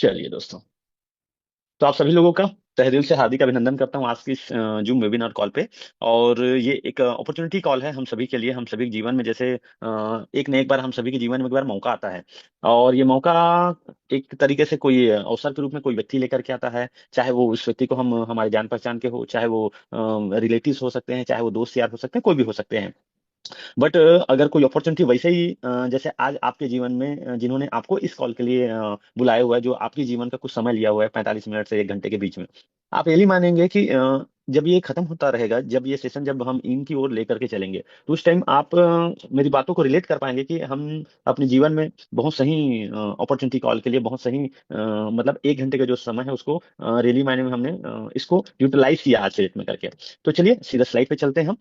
चलिए दोस्तों, तो आप सभी लोगों का तहे दिल से हार्दिक अभिनंदन करता हूँ आज की इस जूम वेबिनार कॉल पे। और ये एक अपॉर्चुनिटी कॉल है हम सभी के लिए, हम सभी के जीवन में। जैसे एक न एक बार हम सभी के जीवन में एक बार मौका आता है, और ये मौका एक तरीके से कोई अवसर के रूप में कोई व्यक्ति लेकर के आता है। चाहे वो उस व्यक्ति को हम हमारे जान पहचान के हो, चाहे वो रिलेटिव्स हो सकते हैं, चाहे वो दोस्त यार हो सकते हैं, कोई भी हो सकते हैं। बट अगर कोई अपॉर्चुनिटी वैसे ही जैसे आज आपके जीवन में जिन्होंने आपको इस कॉल के लिए बुलाया हुआ है, जो आपके जीवन का कुछ समय लिया हुआ है 45 मिनट से 1 घंटे के बीच में, आप ये नहीं मानेंगे कि जब ये खत्म होता रहेगा, जब ये सेशन जब हम इनकी ओर लेकर के चलेंगे, तो उस टाइम आप मेरी बातों को रिलेट कर पाएंगे कि हम अपने जीवन में बहुत सही अपॉर्चुनिटी कॉल के लिए बहुत सही मतलब 1 घंटे का जो समय है उसको रियली मायने में हमने इसको यूटिलाइज किया आज के डेट में करके। तो चलिए सीधा स्लाइड पे चलते हैं।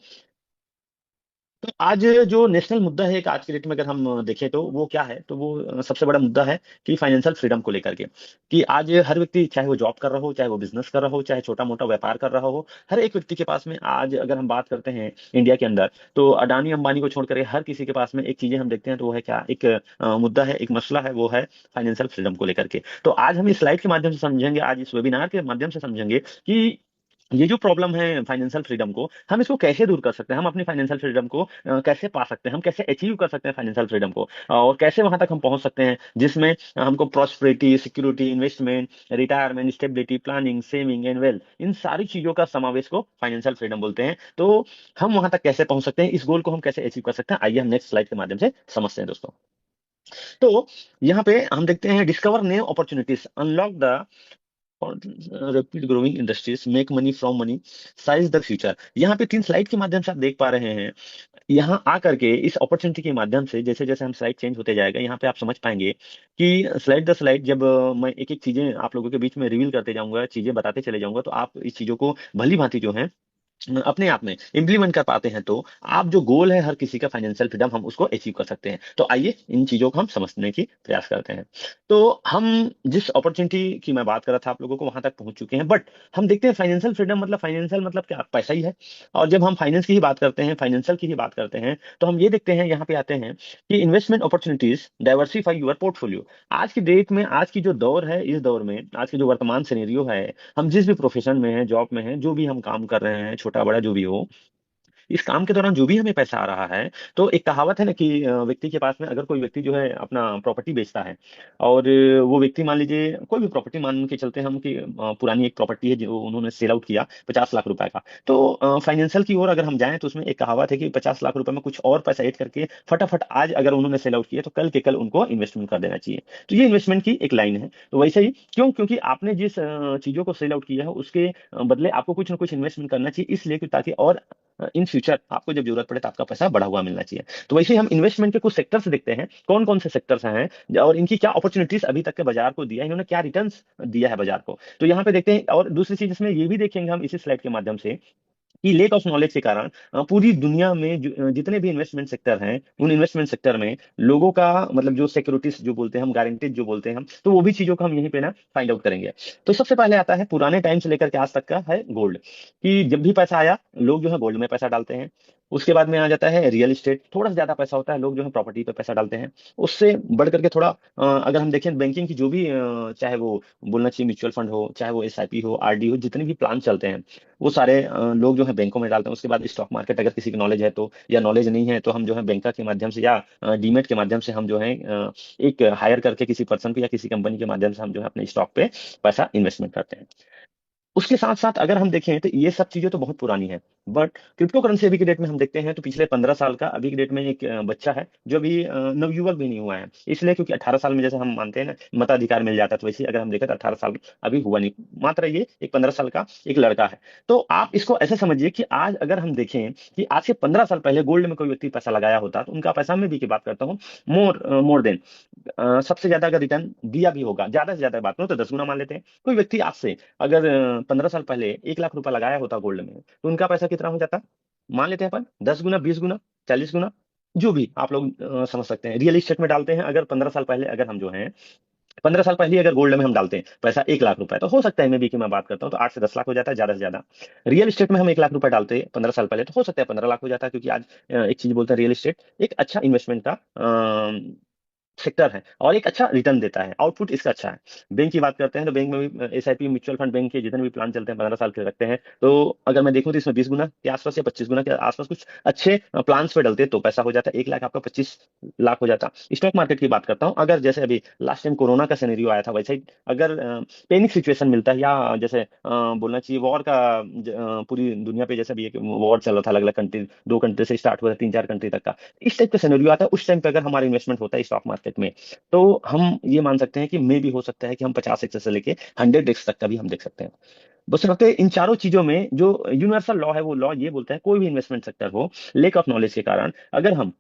तो आज जो नेशनल मुद्दा है एक आज के डेट में अगर हम देखें तो वो क्या है, तो वो सबसे बड़ा मुद्दा है कि फाइनेंशियल फ्रीडम को लेकर के। कि आज हर व्यक्ति, चाहे वो जॉब कर रहा हो, चाहे वो बिजनेस कर रहा हो, चाहे छोटा मोटा व्यापार कर रहा हो, हर एक व्यक्ति के पास में आज अगर हम बात करते हैं इंडिया के अंदर, तो अडानी अंबानी को छोड़कर के हर किसी के पास में एक चीजें हम देखते हैं, तो वो है क्या, एक मुद्दा है, एक मसला है, वो है फाइनेंशियल फ्रीडम को लेकर के। तो आज हम इस स्लाइड के माध्यम से समझेंगे, आज इस वेबिनार के माध्यम से समझेंगे कि ये जो प्रॉब्लम है फाइनेंशियल फ्रीडम को, हम इसको कैसे दूर कर सकते हैं, हम अपनी फाइनेंशियल फ्रीडम को कैसे पा सकते हैं, हम कैसे अचीव कर सकते हैं फाइनेंशियल फ्रीडम को, और कैसे वहां तक हम पहुंच सकते हैं जिसमें हमको prosperity, security, investment, retirement, stability, planning, saving and wealth, इन सारी चीजों का समावेश को फाइनेंशियल फ्रीडम बोलते हैं। तो हम वहां तक कैसे पहुंच सकते हैं, इस गोल को हम कैसे अचीव कर सकते हैं, आइए हम नेक्स्ट स्लाइड के माध्यम से समझते हैं दोस्तों। तो यहाँ पे हम देखते हैं, discover new opportunities, unlock the rapid growing industries, make money from money, size the future. यहाँ पे 3 स्लाइड के माध्यम से आप देख पा रहे हैं। यहाँ आकर के इस अपॉर्चुनिटी के माध्यम से जैसे जैसे हम स्लाइड चेंज होते जाएगा, यहाँ पे आप समझ पाएंगे कि स्लाइड दर स्लाइड जब मैं एक एक चीजें आप लोगों के बीच में रिवील करते जाऊंगा, चीजें बताते चले जाऊंगा, तो आप इस चीजों को भली भांति जो है अपने आप में इम्प्लीमेंट कर पाते हैं, तो आप जो गोल है हर किसी का फाइनेंशियल फ्रीडम, हम उसको अचीव कर सकते हैं। तो आइए इन चीजों को हम समझने की प्रयास करते हैं। तो हम जिस अपॉर्चुनिटी की मैं बात कर रहा था आप लोगों को, वहां तक पहुंच चुके हैं। बट हम देखते हैं फाइनेंशियल फ्रीडम मतलब, फाइनेंशियल मतलब क्या, पैसा ही है। और जब हम फाइनेंस की ही बात करते हैं, फाइनेंशियल की ही बात करते हैं, तो हम ये देखते हैं, यहाँ पे आते हैं कि investment opportunities diversify your portfolio. आज की डेट में, आज की जो दौर है, इस दौर में आज की जो वर्तमान सिनेरियो है, हम जिस भी प्रोफेशन में हैं, जॉब में हैं, जो भी हम काम कर रहे हैं, छोटा बड़ा जो भी हो, इस काम के दौरान जो भी हमें पैसा आ रहा है, तो एक कहावत है ना कि व्यक्ति के पास में अगर कोई व्यक्ति जो है अपना प्रॉपर्टी बेचता है, और वो व्यक्ति मान लीजिए कोई भी प्रॉपर्टी मान के चलते हैं हम कि पुरानी एक प्रॉपर्टी है जो उन्होंने सेल आउट किया 50 लाख रुपए का। तो फाइनेंशियल की ओर अगर हम जाएं, तो उसमें एक कहावत है कि 50 लाख रुपए में कुछ और पैसा ऐड करके फटाफट आज अगर उन्होंने सेल आउट किया, तो कल के कल उनको इन्वेस्टमेंट कर देना चाहिए। तो ये इन्वेस्टमेंट की एक लाइन है। तो वैसे ही क्यों, क्योंकि आपने जिस चीजों को सेल आउट किया है, उसके बदले आपको कुछ ना कुछ इन्वेस्टमेंट करना चाहिए, इसलिए कि ताकि और इन फ्यूचर आपको जब जरूरत पड़े तो आपका पैसा बढ़ा हुआ मिलना चाहिए। तो वैसे ही हम इन्वेस्टमेंट के कुछ सेक्टर्स देखते हैं, कौन कौन से सेक्टर्स हैं और इनकी क्या अपॉर्चुनिटीज अभी तक के बाजार को दिया है, इन्होंने क्या रिटर्न्स दिया है बाजार को। तो यहाँ पे देखते हैं। और दूसरी चीज इसमें ये भी देखेंगे हम इसी स्लाइड के माध्यम से कि लेक ऑफ नॉलेज के कारण पूरी दुनिया में जितने भी इन्वेस्टमेंट सेक्टर हैं, उन इन्वेस्टमेंट सेक्टर में लोगों का मतलब जो सिक्योरिटीज जो बोलते हैं हम, गारंटीज जो बोलते हैं हम, तो वो भी चीजों को हम यहीं पे ना फाइंड आउट करेंगे। तो सबसे पहले आता है पुराने टाइम से लेकर के आज तक का है गोल्ड। कि जब भी पैसा आया, लोग जो है गोल्ड में पैसा डालते हैं। उसके बाद में आ जाता है रियल एस्टेट, थोड़ा सा ज्यादा पैसा होता है, लोग जो है प्रॉपर्टी पे पैसा डालते हैं। उससे बढ़ करके थोड़ा अगर हम देखें बैंकिंग की जो भी चाहे वो बोलना चाहिए म्यूचुअल फंड हो, चाहे वो एसआईपी हो, आरडी हो, जितने भी प्लान चलते हैं, वो सारे लोग जो है बैंकों में डालते हैं। उसके बाद स्टॉक मार्केट अगर किसी की नॉलेज है तो, या नॉलेज नहीं है तो हम जो है बैंकर के माध्यम से या डीमेट के माध्यम से हम जो है एक हायर करके किसी पर्सन को या किसी कंपनी के माध्यम से हम जो है अपने स्टॉक पे पैसा इन्वेस्टमेंट करते हैं। उसके साथ साथ अगर हम देखें तो ये सब चीजें तो बहुत पुरानी है। बट क्रिप्टो करेंसी अभी की डेट में हम देखते हैं, तो पिछले 15 साल का अभी की डेट में एक बच्चा है जो अभी नवयुवक भी नहीं हुआ है, इसलिए क्योंकि 18 साल में जैसे हम मानते हैं ना मताधिकार मिल जाता है, तो वैसे अगर हम देखें तो 18 साल अभी हुआ नहीं, मात्र ये एक 15 साल का एक लड़का है। तो आप इसको ऐसे समझिए कि आज अगर हम देखें कि आज से 15 साल पहले गोल्ड में कोई व्यक्ति पैसा लगाया होता, तो उनका पैसा, मैं भी की बात करता हूँ, मोर मोर देन सबसे ज्यादा अगर रिटर्न दिया भी होगा, ज्यादा से ज्यादा बात करूं तो 10 गुना मान लेते हैं। कोई व्यक्ति आज से अगर 15 साल पहले 1 लाख रुपए लगाया होता गोल्ड में, तो उनका पैसा कितना हो जाता, मान लेते हैं अपन 10 गुना, 20 गुना, 40 गुना, जो भी आप लोग समझ सकते हैं। रियल एस्टेट में डालते हैं अगर 15 साल पहले, अगर हम जो है 15 साल पहले अगर गोल्ड में हम डालते हैं पैसा 1 लाख रुपए, तो हो सकता है मैं भी की मैं बात करता हूँ तो 8 से 10 लाख हो जाता है ज्यादा से ज्यादा। रियल एस्टेट में हम 1 लाख रुपए डालते हैं 15 साल पहले, तो हो सकता है 15 लाख हो जाता है, क्योंकि आज एक चीज बोलते हैं रियल एस्टेट एक अच्छा इन्वेस्टमेंट का सेक्टर है और एक अच्छा रिटर्न देता है, आउटपुट इसका अच्छा है। बैंक की बात करते हैं तो बैंक में भी एसआईपी म्यूचुअल फंड बैंक के जितने भी प्लान चलते हैं 15 साल के रखते हैं, तो अगर मैं देखूं तो इसमें 20 गुना के आसपास या 25 गुना के आसपास कुछ अच्छे प्लान पे डलते तो पैसा हो जाता, 1 लाख आपका 25 लाख हो जाता। स्टॉक मार्केट की बात करता हूँ, अगर जैसे अभी लास्ट टाइम कोरोना का सिनेरियो आया था वैसे ही अगर पैनिक सिचुएशन मिलता है या जैसे बोलना चाहिए वॉर का पूरी दुनिया पे जैसे भी एक वॉर चल रहा था, अलग अलग कंट्री, 2 कंट्री से स्टार्ट हुआ था 3 4 कंट्री तक का, इस टाइप का सिनेरियो आता है, उस टाइम पे अगर हमारा इन्वेस्टमेंट होता है स्टॉक मार्केट में, तो हम ये मान सकते हैं कि मे भी हो सकता है कि हम 50x से लेके 100x तक का भी हम देख सकते हैं। बस रखते इन चारों चीजों में जो यूनिवर्सल लॉ है, वो लॉ ये बोलता है कोई भी इन्वेस्टमेंट सेक्टर हो, लेक ऑफ नॉलेज के कारण अगर हम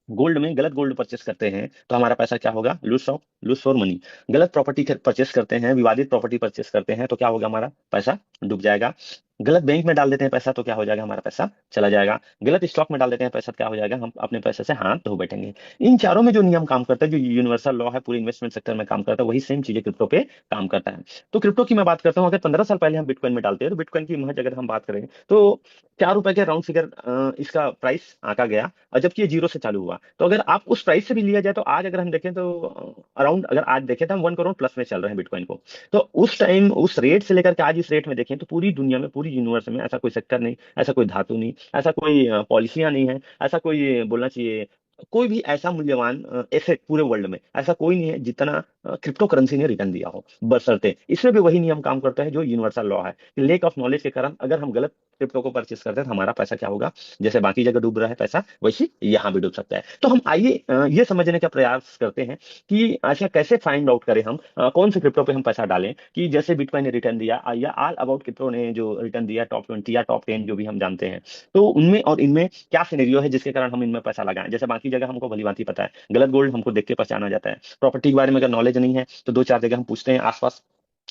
गोल्ड में गलत गोल्ड परचेस करते हैं तो हमारा पैसा क्या होगा, लूज फॉर मनी। गलत प्रॉपर्टी परचेस करते हैं, विवादित प्रॉपर्टी परचेस करते हैं तो क्या होगा, हमारा पैसा डूब जाएगा। गलत बैंक में डाल देते हैं पैसा तो क्या हो जाएगा, हमारा पैसा चला जाएगा। गलत स्टॉक में डाल देते हैं पैसा तो क्या हो जाएगा, हम अपने पैसे से हाथ धो बैठेंगे। इन चारों में जो नियम काम करता है, जो यूनिवर्सल लॉ है पूरे इन्वेस्टमेंट सेक्टर में काम करता है, वही सेम चीजें क्रिप्टो पे काम करता है। तो क्रिप्टो की मैं बात करता हूँ, अगर 15 साल पहले हम बिटकॉइन में डालते हैं तो बिटकॉइन की महज अगर हम बात करें तो 4 रुपए के राउंड फिगर इसका प्राइस आका गया, और जबकि ये जीरो से चालू हुआ। तो अगर आप उस प्राइस से भी लिया जाए तो आज अगर हम देखें तो अराउंड, अगर आज देखें तो हम 1 करोड़ प्लस में चल रहे हैं बिटकॉइन को। तो उस टाइम उस रेट से लेकर के आज इस रेट में देखें तो पूरी दुनिया में, पूरी यूनिवर्स में ऐसा कोई सेक्टर नहीं, ऐसा कोई धातु नहीं, ऐसा कोई पॉलिसियां नहीं है, ऐसा कोई बोलना चाहिए कोई भी ऐसा मूल्यवान एसेट पूरे वर्ल्ड में ऐसा कोई नहीं है जितना क्रिप्टो करेंसी ने रिटर्न दिया हो। बशर्ते इसमें भी वही नियम काम करता है जो यूनिवर्सल लॉ है, लेक ऑफ नॉलेज के कारण अगर हम गलत क्रिप्टो को परचेस करते हैं तो हमारा पैसा क्या होगा, जैसे बाकी जगह डूब रहा है पैसा वैसे यहाँ भी डूब सकता है। तो हम आइए ये समझने का प्रयास करते हैं कि ऐसा कैसे फाइंड आउट करें हम कौन से क्रिप्टो पे हम पैसा डालें, कि जैसे बिटकॉइन ने रिटर्न दिया या ऑल अबाउट क्रिप्टो ने जो रिटर्न दिया, टॉप 20 या टॉप 10 जो भी हम जानते हैं, तो उनमें और इनमें क्या सिनेरियो है जिसके कारण हम इनमें पैसा लगाएं। जैसे बाकी जगह हमको भली भांति पता है, गलत गोल्ड हमको देख के पहचाना जाता है, प्रॉपर्टी के बारे में अगर नॉलेज नहीं है तो 2 4 जगह हम पूछते हैं आसपास,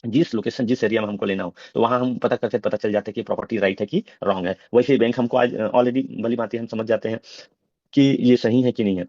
जिस लोकेशन जिस एरिया में हमको लेना हो तो वहां हम पता करते पता चल जाता है कि प्रॉपर्टी राइट है कि रॉन्ग है। वैसे ही बैंक हमको आज ऑलरेडी भली भांति हम समझ जाते हैं कि ये सही है कि नहीं है।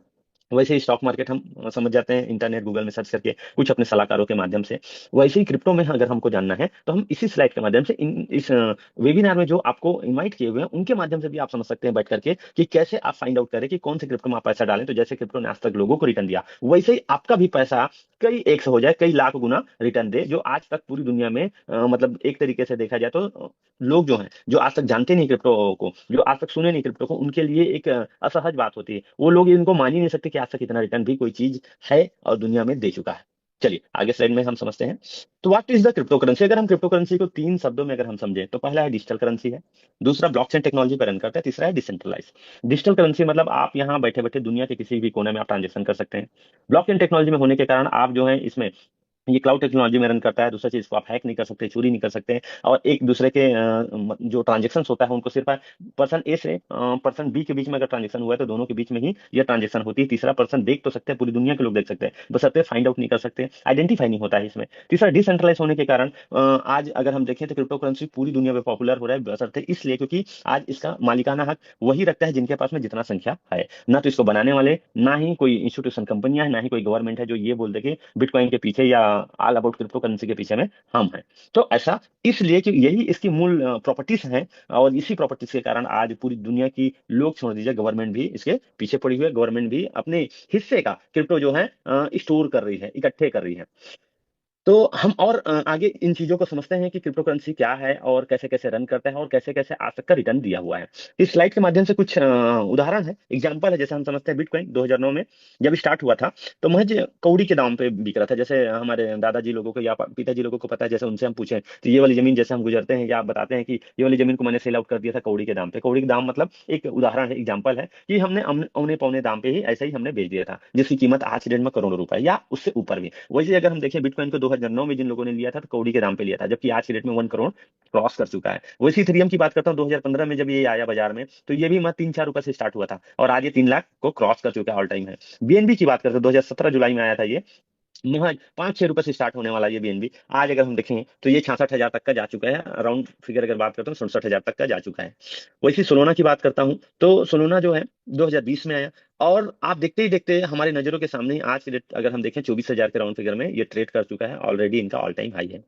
वैसे ही स्टॉक मार्केट हम समझ जाते हैं इंटरनेट गूगल में सर्च करके कुछ अपने सलाहकारों के माध्यम से। वैसे ही क्रिप्टो में अगर हमको जानना है तो हम इसी स्लाइड के माध्यम से इस वेबिनार में जो आपको इनवाइट किए हुए हैं उनके माध्यम से भी आप समझ सकते हैं बैठ करके कि कैसे आप फाइंड आउट करें कि कौन से क्रिप्टो में आप पैसा डालें। तो जैसे क्रिप्टो ने आज तक लोगों को रिटर्न दिया, वैसे ही आपका भी पैसा कई एक से हो जाए, कई लाख गुना रिटर्न दे, जो आज तक पूरी दुनिया में मतलब एक तरीके से देखा जाए तो लोग जो हैं जो आज तक जानते नहीं क्रिप्टो को, जो आज तक सुने नहीं क्रिप्टो को, उनके लिए एक असहज बात होती है। वो लोग इनको मान ही नहीं सकते कि आज तक इतना रिटर्न भी कोई चीज है और दुनिया में दे चुका है। चलिए आगे स्लाइड में हम समझते हैं। तो what is the crypto currency. अगर हम क्रिप्टो करेंसी को 3 शब्दों में अगर हम समझें तो पहला है डिजिटल करेंसी है, दूसरा ब्लॉकचेन टेक्नोलॉजी पर रन करता है, तीसरा है डिसेंट्रलाइज। डिजिटल करेंसी मतलब आप यहाँ बैठे बैठे दुनिया के किसी भी कोने में आप ट्रांजेक्शन कर सकते हैं। ब्लॉकचेन टेक्नोलॉजी में होने के कारण आप जो है इसमें ये क्लाउड टेक्नोलॉजी में रन करता है, दूसरा चीज को आप हैक नहीं कर सकते, चोरी नहीं कर सकते, और एक दूसरे के जो ट्रांजेक्शन होता है उनको सिर्फ पर्सन ए से पर्सन बी के बीच में अगर ट्रांजेक्शन हुआ है तो दोनों के बीच में ही ये ट्रांजेक्शन होती है। तीसरा पर्सन देख तो सकते हैं, पूरी दुनिया के लोग देख सकते हैं, बशर्ते फाइंड आउट नहीं कर सकते, आइडेंटिफाई नहीं होता है इसमें। तीसरा डिसेंट्रलाइज होने के कारण आज अगर हम देखें तो क्रिप्टो करेंसी पूरी दुनिया में पॉपुलर हो रहा है, बशर्ते इसलिए क्योंकि आज इसका मालिकाना हक वही रखता है जिनके पास में जितना संख्या है। ना तो इसको बनाने वाले, ना ही कोई इंस्टीट्यूशन कंपनियां है, ना ही कोई गवर्नमेंट है जो ये बोल दे कि बिटकॉइन के पीछे या ऑल अबाउट क्रिप्टो करेंसी के पीछे में हम हैं। तो ऐसा इसलिए कि यही इसकी मूल प्रॉपर्टीज हैं, और इसी प्रॉपर्टीज के कारण आज पूरी दुनिया की लोग छोड़ दीजिए, गवर्नमेंट भी इसके पीछे पड़ी हुई है, गवर्नमेंट भी अपने हिस्से का क्रिप्टो जो है स्टोर कर रही है, इकट्ठे कर रही है। तो हम और आगे इन चीजों को समझते हैं कि क्रिप्टो करेंसी क्या है और कैसे कैसे रन करता है और कैसे कैसे आज तक का रिटर्न दिया हुआ है। इस स्लाइड के माध्यम से कुछ उदाहरण है, एग्जांपल है। जैसे हम समझते हैं बिटकॉइन 2009 में जब स्टार्ट हुआ था तो महज कौड़ी के दाम पे बिक रहा था। जैसे हमारे दादाजी लोगों को या पिताजी लोगों को पता है, जैसे उनसे हम पूछें तो ये वाली जमीन, जैसे हम गुजरते हैं या आप बताते हैं कि ये वाली जमीन को मैंने सेल आउट कर दिया था कौड़ी के दाम पे। कौड़ी के दाम मतलब एक उदाहरण है, एग्जाम्पल है कि हमने औने पौने दाम पे ही ऐसे ही हमने बेच दिया था, जिसकी कीमत आज की डेट में करोड़ों रुपए या उससे ऊपर भी। वैसे अगर हम देखें बिटकॉइन को 2009 में जिन लोगों ने लिया था तो कौड़ी के दाम पे लिया था, जबकि आज की डेट में 1 करोड़ क्रॉस कर चुका है। वैसे इथेरियम की बात करता हूँ, 2015 में जब ये आया बाजार में तो ये भी मत 3 4 रुपए से स्टार्ट हुआ था और आज ये 3 लाख को क्रॉस कर चुका है, ऑल टाइम है। बीएनबी की बात करते हैं, 2017 जुलाई में आया था ये, महज 5 6 रुपए से स्टार्ट होने वाला ये बीएनबी आज अगर हम देखें तो ये 66 हजार तक का जा चुका है। राउंड फिगर अगर बात करते हैं 67 हजार तक का जा चुका है। वैसे सोलोना की बात करता हूं तो सोलोना जो है 2020 में आया, और आप देखते ही देखते हमारी नजरों के सामने ही आज की डेट अगर हम देखें 24 हजार के राउंड फिगर में ये ट्रेड कर चुका है, ऑलरेडी इनका ऑल टाइम हाई है।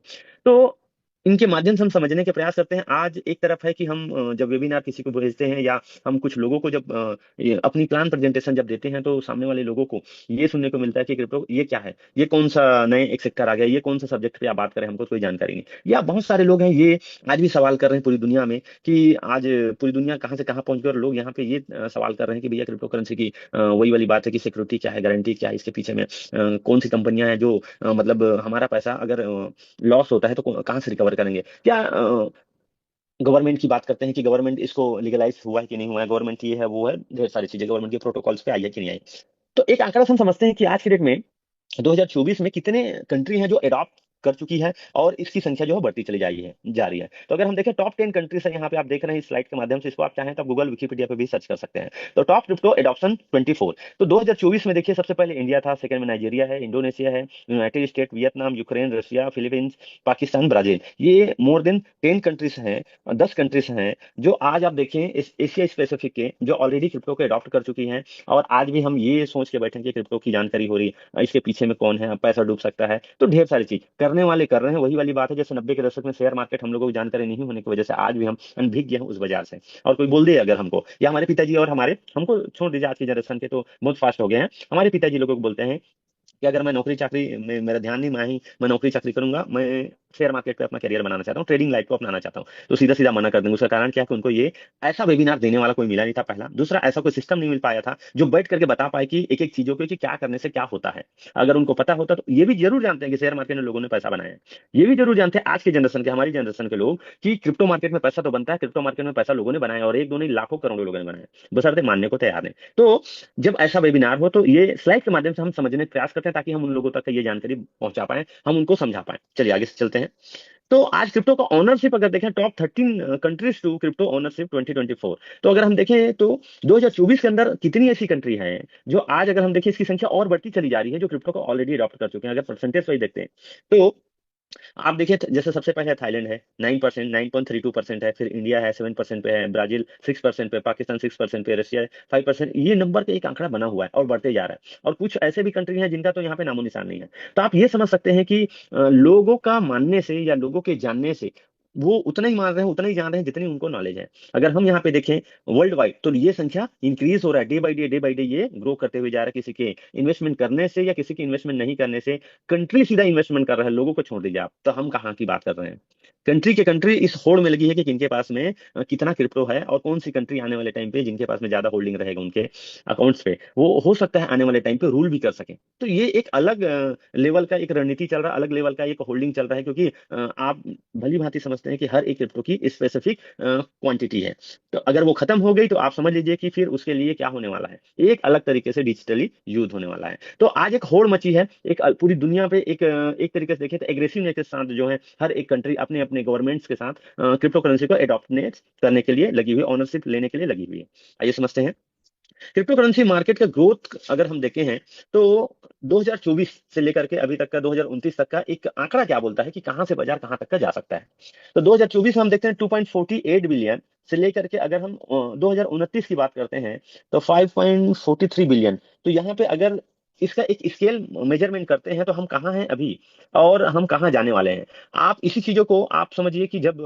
तो इनके माध्यम से हम समझने के प्रयास करते हैं। आज एक तरफ है कि हम जब वेबिनार किसी को भेजते हैं या हम कुछ लोगों को जब ये अपनी प्लान प्रेजेंटेशन जब देते हैं तो सामने वाले लोगों को ये सुनने को मिलता है कि क्रिप्टो ये क्या है, ये कौन सा नए एक सेक्टर आ गया, ये कौन सा सब्जेक्ट पे आप बात करें, हमको तो कोई जानकारी नहीं। या बहुत सारे लोग हैं ये आज भी सवाल कर रहे हैं पूरी दुनिया में कि आज पूरी दुनिया कहाँ से कहाँ पहुंच गई, और लोग यहाँ पे ये सवाल कर रहे हैं कि भैया क्रिप्टो करेंसी की वही वाली बात है कि सिक्योरिटी क्या है, गारंटी क्या है, इसके पीछे में कौन सी कंपनियां हैं जो मतलब हमारा पैसा अगर लॉस होता है तो कहाँ से रिकवर करेंगे, क्या गवर्नमेंट की बात करते हैं कि गवर्नमेंट इसको लीगलाइज हुआ है कि नहीं हुआ है, गवर्नमेंट ये है वो है, ढेर सारी चीजें गवर्नमेंट के प्रोटोकॉल्स पे आई है कि नहीं आई। तो एक आंकड़ा से हम समझते हैं कि आज की डेट में 2024 में कितने कंट्री हैं जो अडॉप्ट कर चुकी है, और इसकी संख्या जो है बढ़ती चली जा रही है। तो अगर हम देखें टॉप 10 कंट्रीज है, यहाँ पे आप देख रहे हैं इस स्लाइड के माध्यम से, इसको आप चाहें तो आप गूगल विकिपीडिया पे भी सर्च कर सकते हैं। तो टॉप क्रिप्टो एडॉप्शन 24। तो 2024 में देखिए सबसे पहले इंडिया था, सेकंड में नाइजीरिया है, इंडोनेशिया है, United state, Vietnam, Ukraine, Russia, Philippines, Pakistan, Brazil. ये मोर देन 10 कंट्रीज हैं, 10 कंट्रीज हैं जो आज आप देखें इस एशिया स्पेसिफिक के जो ऑलरेडी क्रिप्टो को अडॉप्ट कर चुकी हैं। और आज भी हम ये सोच के बैठे हैं कि क्रिप्टो की जानकारी हो रही है, इसके पीछे में कौन है, पैसा डूब सकता है, तो ढेर सारी चीज करने वाले कर रहे हैं। वही वाली बात है जैसे 90 के दशक में शेयर मार्केट हम लोगों को जानकारी नहीं होने की वजह से आज भी हम अनभिज्ञ हैं उस बाजार से। और कोई बोल दे अगर हमको, या हमारे पिताजी और हमारे, हमको छोड़ दीजिए आज की जनरेशन के तो बहुत फास्ट हो गए हैं, हमारे पिताजी लोगों को बोलते हैं कि अगर मैं नौकरी चाकरी में मेरा ध्यान नहीं, मैं नौकरी चाकरी करूंगा, मैं शेयर मार्केट पे अपना करियर बनाना चाहता हूँ, ट्रेडिंग लाइफ को अपनाना चाहता हूँ, तो सीधा सीधा मना कर देंगे। उसका कारण क्या है कि उनको ये ऐसा वेबिनार देने वाला कोई मिला नहीं था, पहला। दूसरा, ऐसा कोई सिस्टम नहीं मिल पाया था जो बैठ करके बता पाए कि एक एक चीजों को कि क्या करने से क्या होता है। अगर उनको पता होता तो ये भी जरूर जानते हैं कि शेयर मार्केट में लोगों ने पैसा बनाया है, ये भी जरूर जानते हैं आज के जनरेशन के, हमारी जनरेशन के लोग, कि क्रिप्टो मार्केट में पैसा तो बनता है, क्रिप्टो मार्केट में पैसा लोगों ने बनाया, और एक दो नहीं लाखों करोड़ों लोगों ने बनाया, बशर्ते मानने को तैयार नहीं। तो जब ऐसा वेबिनार हो तो ये स्लाइड के माध्यम से हम समझने का प्रयास करते हैं ताकि हम उन लोगों तक ये जानकारी पहुंचा पाए, हम उनको समझा पाए। चलिए आगे से चलते हैं। तो आज क्रिप्टो का ऑनरशिप अगर देखें, top 13 countries to crypto ownership 2024। तो अगर हम देखें तो 2024 के अंदर कितनी ऐसी कंट्री हैं जो आज अगर हम देखें इसकी संख्या और बढ़ती चली जा रही है, जो क्रिप्टो को ऑलरेडी अडॉप्ट कर चुके हैं। अगर परसेंटेज वाइज देखते हैं तो आप देखिए जैसे सबसे पहले थाईलैंड है 9%, 9.32% है, फिर इंडिया है 7% पे है, ब्राजील 6% पे, पाकिस्तान 6% पे, रशिया 5%। ये नंबर का एक आंकड़ा बना हुआ है और बढ़ते जा रहा है, और कुछ ऐसे भी कंट्री हैं जिनका तो यहाँ पे नामो निशान नहीं है। तो आप ये समझ सकते हैं कि लोगों का मानने से या लोगों के जानने से वो उतना ही मान रहे हैं, उतना ही जान रहे हैं जितनी उनको नॉलेज है। अगर हम यहाँ पे देखें वर्ल्ड वाइड तो ये संख्या इंक्रीज हो रहा है, डे बाई डे ये ग्रो करते हुए जा रहा है। किसी के इन्वेस्टमेंट करने से या किसी की इन्वेस्टमेंट नहीं करने से कंट्री सीधा इन्वेस्टमेंट कर रहा है, लोगों को छोड़ दीजिए आप, तो हम कहाँ की बात कर रहे हैं। कंट्री के कंट्री इस होड़ में लगी है कि किनके पास में कितना क्रिप्टो है, और कौन सी कंट्री आने वाले टाइम पे जिनके पास में ज्यादा होल्डिंग रहेगा उनके अकाउंट्स पे, वो हो सकता है आने वाले टाइम पे रूल भी कर सके। तो ये एक अलग लेवल का एक रणनीति चल रहा है, अलग लेवल का एक होल्डिंग चल रहा है, क्योंकि आप भली भांति समझते हैं कि हर एक क्रिप्टो की स्पेसिफिक क्वांटिटी है। तो अगर वो खत्म हो गई तो आप समझ लीजिए कि फिर उसके लिए क्या होने वाला है, एक अलग तरीके से डिजिटली यूज होने वाला है। तो आज एक होड़ मची है, एक पूरी दुनिया पे एक तरीके से देखें तो एग्रेसिवनेस के साथ जो है हर एक कंट्री अपने अपने गवर्नमेंट्स के साथ क्रिप्टो करेंसी को अडॉप्ट करने के लिए लगी हुई, ऑनरशिप लेने के लिए लगी हुई है। आइए समझते हैं क्रिप्टो करेंसी मार्केट का ग्रोथ। अगर हम देखें हैं तो 2024 से लेकर के अभी तक का 2029 तक का एक आंकड़ा क्या बोलता है कि कहां से बाजार कहां तक का जा सकता है। तो 2024 में हम देखते हैं 2.48 बिलियन से लेकर के, अगर हम 2029 की बात करते हैं तो 5.43 बिलियन। तो यहाँ पे अगर इसका एक स्केल मेजरमेंट करते हैं तो हम कहाँ हैं अभी और हम कहाँ जाने वाले हैं। आप इसी चीजों को आप समझिए कि जब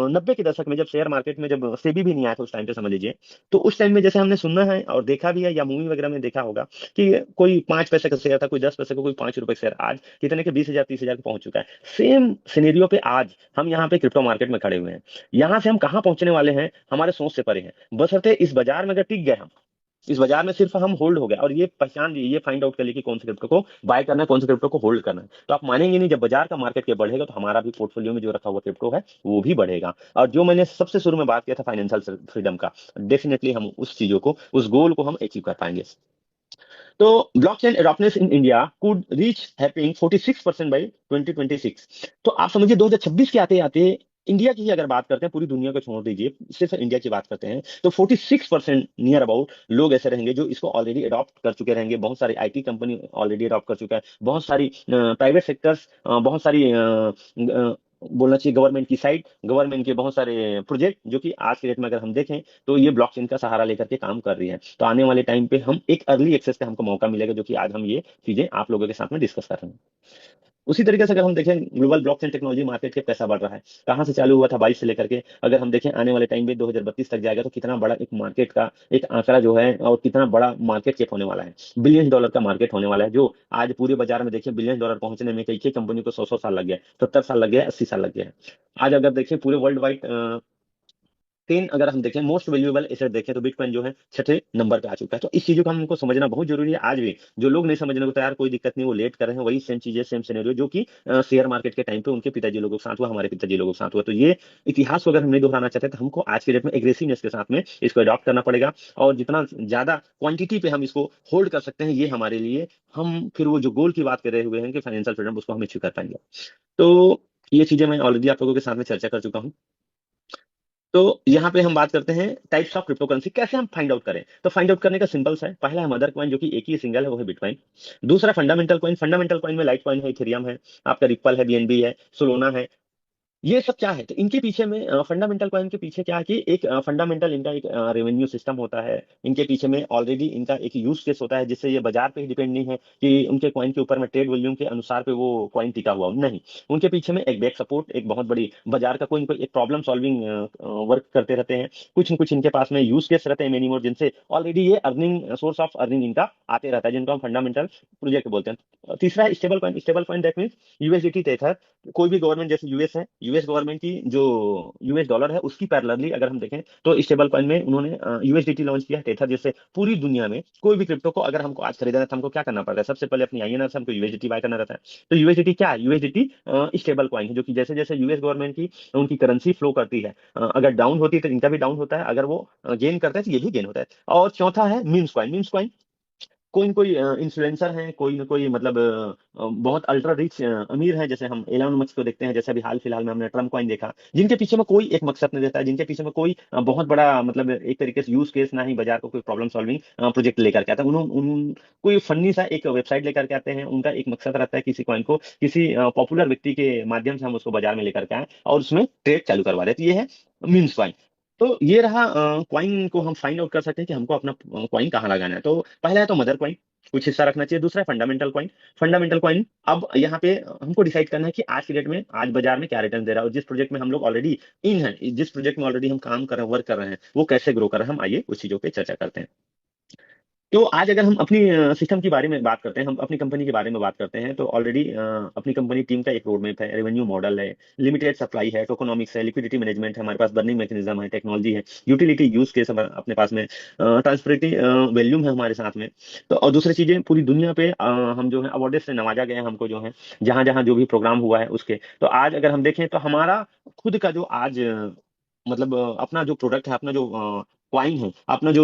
90 के दशक में जब शेयर मार्केट में जब सेबी भी नहीं आया था उस टाइम पे समझ लीजिए, तो उस टाइम में जैसे हमने सुना है और देखा भी है या मूवी वगैरह में देखा होगा कि कोई 5 पैसे का शेयर था, कोई 10 पैसे का, कोई 5 रुपए शेयर आज कितने के 20,000 30,000 पहुंच चुका है। सेम सिनेरियो पे आज हम यहाँ पे क्रिप्टो मार्केट में खड़े हुए हैं। यहाँ से हम कहाँ पहुंचने वाले हैं हमारे सोच से परे हैं, बशर्ते इस बाजार में अगर टिक गए हम, इस बाजार में सिर्फ हम होल्ड हो गए और ये पहचान लिए, ये फाइंड आउट कर लिए कि कौन से क्रिप्टो को बाय करना है, कौन से क्रिप्टो को होल्ड करना है, तो आप मानेंगे नहीं, जब बाजार का मार्केट के बढ़ेगा तो हमारा भी पोर्टफोलियो में जो रखा हुआ क्रिप्टो है वो भी बढ़ेगा। और जो मैंने सबसे शुरू में बात किया था फाइनेंशियल फ्रीडम का, डेफिनेटली हम उस चीजों को, उस गोल को हम अचीव कर पाएंगे। तो blockchain adoptness in India could reach whopping 46% by 2026। तो आप समझिए 2026 के आते आते इंडिया की ही अगर बात करते हैं, पूरी दुनिया को छोड़ दीजिए, सिर्फ इंडिया की बात करते हैं, तो 46% नियर अबाउट लोग ऐसे रहेंगे जो इसको ऑलरेडी अडॉप्ट कर चुके रहेंगे। बहुत सारी आईटी कंपनी ऑलरेडी अडॉप्ट कर चुका है, बहुत सारी प्राइवेट सेक्टर्स, बहुत सारी बोलना चाहिए गवर्नमेंट की साइड, गवर्नमेंट के बहुत सारे प्रोजेक्ट जो कि आज के डेट में अगर हम देखें तो ये ब्लॉकचेन का सहारा लेकर के काम कर रही है। तो आने वाले टाइम पे हम एक अर्ली एक्सेस का हमको मौका मिलेगा, जो कि आज हम ये चीजें आप लोगों के साथ में डिस्कस कर रहे हैं। उसी तरीके से अगर हम देखें ग्लोबल ब्लॉकचेन टेक्नोलॉजी मार्केट के कैसा बढ़ रहा है, कहाँ से चालू हुआ था 22 से लेकर के, अगर हम देखें आने वाले टाइम में 2032 तक जाएगा तो कितना बड़ा एक मार्केट का एक आंकड़ा जो है और कितना बड़ा मार्केट कैप होने वाला है, बिलियन डॉलर का मार्केट होने वाला है, जो आज पूरे बाजार में देखिए बिलियन डॉलर पहुंचने में कई कई कंपनी को 100 100 साल लग गया है, 70 साल लग गया है, 80 साल लग गया है। आज अगर देखें पूरे वर्ल्ड वाइड तीन अगर हम देखें मोस्ट वैल्यूएबल एसेट देखें तो बिटकॉइन जो है छठे नंबर पे आ चुका है। तो इस चीजों को हमको समझना बहुत जरूरी है। आज भी जो लोग नहीं समझने को तैयार, कोई दिक्कत नहीं, वो लेट कर रहे हैं, वही सेम चीजें सेम सिनेरियो जो कि शेयर मार्केट के टाइम पे उनके पिताजी लोगों के साथ हुआ, हमारे पिताजी लोगों के साथ हुआ। तो ये इतिहास को अगर हम नहीं दोहराना चाहते तो हमको आज के डेट में एग्रेसिवनेस के साथ में इसको अडॉप्ट करना पड़ेगा, और जितना ज्यादा क्वांटिटी पे हम इसको होल्ड कर सकते हैं ये हमारे लिए, हम फिर वो जो गोल की बात कर रहे हुए हैं कि फाइनेंशियल फ्रीडम, उसको हम अचीव कर पाएंगे। तो ये चीजें मैं ऑलरेडी आप लोगों के साथ में चर्चा कर चुका हूँ। तो यहाँ पे हम बात करते हैं टाइप्स ऑफ क्रिप्टो करेंसी, कैसे हम फाइंड आउट करें। तो फाइंड आउट करने का सिंपल सा है, पहला है मदर कॉइन जो कि एक ही सिंगल है, वो है बिटकॉइन। दूसरा फंडामेंटल कॉइन, फंडामेंटल कॉइन में लाइट कॉइन है, इथेरियम है, आपका रिप्पल है, बीएनबी है, सोलोना है। ये सब क्या है, तो इनके पीछे में फंडामेंटल कॉइन के पीछे क्या है कि एक फंडामेंटल इनका एक रेवेन्यू सिस्टम होता है। इनके पीछे में ऑलरेडी इनका एक यूज केस होता है, जिससे ये बाजार पे ही डिपेंड नहीं है कि उनके कॉइन के ऊपर में ट्रेड वॉल्यूम के अनुसार पे वो कॉइन टिका हुआ हो, नहीं। उनके पीछे में एक बैक सपोर्ट, एक बहुत बड़ी बाजार का कोई न कोई एक प्रॉब्लम सॉल्विंग वर्क करते रहते हैं। कुछ न कुछ इनके पास में यूज केस रहते हैं मेनी मोर, जिनसे ऑलरेडी ये अर्निंग सोर्स ऑफ अर्निंग इनका आते रहता है, जिनको हम फंडामेंटल प्रोजेक्ट बोलते हैं। तीसरा है stable coin, stable coin that mean USDT tether. कोई भी गवर्नमेंट जैसे यूएस है, यूएस गवर्नमेंट की जो यूएस डॉलर है उसकी पैरेलली अगर हम देखें तो स्टेबल कॉइन में उन्होंने यूएसडीटी लॉन्च किया है, टेथर, जिससे पूरी दुनिया में कोई भी क्रिप्टो को अगर हमको आज खरीदना है तो हमको क्या करना पड़ता है, सबसे पहले अपनी आईएनआर से हमको यूएसडीटी बाय करना रहता है। तो यूएसडीटी क्या है, यूएसडीटी स्टेबल कॉइन है, जो कि जैसे जैसे यूएस गवर्नमेंट की उनकी करेंसी फ्लो करती है, अगर डाउन होती है तो इनका भी डाउन होता है, अगर वो गेन करता है तो ये भी गेन होता है। और चौथा है मीम्स कॉइन, मीम्स कॉइन कोई न कोई इन्फ्लुएंसर हैं, कोई न कोई मतलब बहुत अल्ट्रा रिच अमीर हैं, जैसे हम एलन मस्क को देखते हैं, जैसे अभी हाल फिलहाल में हमने ट्रम्प कॉइन देखा, जिनके पीछे में कोई एक मकसद नहीं रहता है, जिनके पीछे में कोई बहुत बड़ा मतलब एक तरीके से यूज केस ना ही बाजार को कोई प्रॉब्लम सॉल्विंग प्रोजेक्ट लेकर के आता है, उन्होंने उन कोई फनी सा एक वेबसाइट लेकर के आते हैं, उनका एक मकसद रहता है किसी कॉइन को किसी पॉपुलर व्यक्ति के माध्यम से हम उसको बाजार में लेकर के आए और उसमें ट्रेड चालू करवा रहे हैं। तो ये है मीम्स कॉइन। तो ये रहा क्वाइन को हम फाइंड आउट कर सकते हैं कि हमको अपना क्वाइन कहाँ लगाना है। तो पहला है तो मदर क्वाइन, कुछ हिस्सा रखना चाहिए। दूसरा है फंडामेंटल क्वाइन, फंडामेंटल क्वाइन अब यहाँ पे हमको डिसाइड करना है कि आज की डेट में आज बाजार में क्या रिटर्न दे रहा है, और जिस प्रोजेक्ट में हम लोग ऑलरेडी इन है, जिस प्रोजेक्ट में ऑलरेडी हम काम कर रहे हैं, वर्क कर रहे हैं, वो कैसे ग्रो कर रहे हैं, हम आइए उस चीजों पे चर्चा करते हैं। तो आज अगर हम अपनी सिस्टम के बारे में बात करते हैं, हम अपनी कंपनी के बारे में बात करते हैं, तो ऑलरेडी अपनी कंपनी टीम का एक रोड मैप है, रेवेन्यू मॉडल है, लिमिटेड सप्लाई है, टोकोनॉमिक्स है, लिक्विडिटी मैनेजमेंट है, हमारे पास बर्निंग मैकेनिज्म है, टेक्नोलॉजी है, यूटिलिटी यूज केस अपने पास में, ट्रांसपेरेंटी वैल्यूम है हमारे साथ में। तो और दूसरी चीजें पूरी दुनिया पे हम जो है अवार्ड से नवाजा गए हैं, हमको जो है जहां जहां जो भी प्रोग्राम हुआ है उसके। तो आज अगर हम देखें तो हमारा खुद का जो आज मतलब अपना जो प्रोडक्ट है, अपना जो क्वाइन है, अपना जो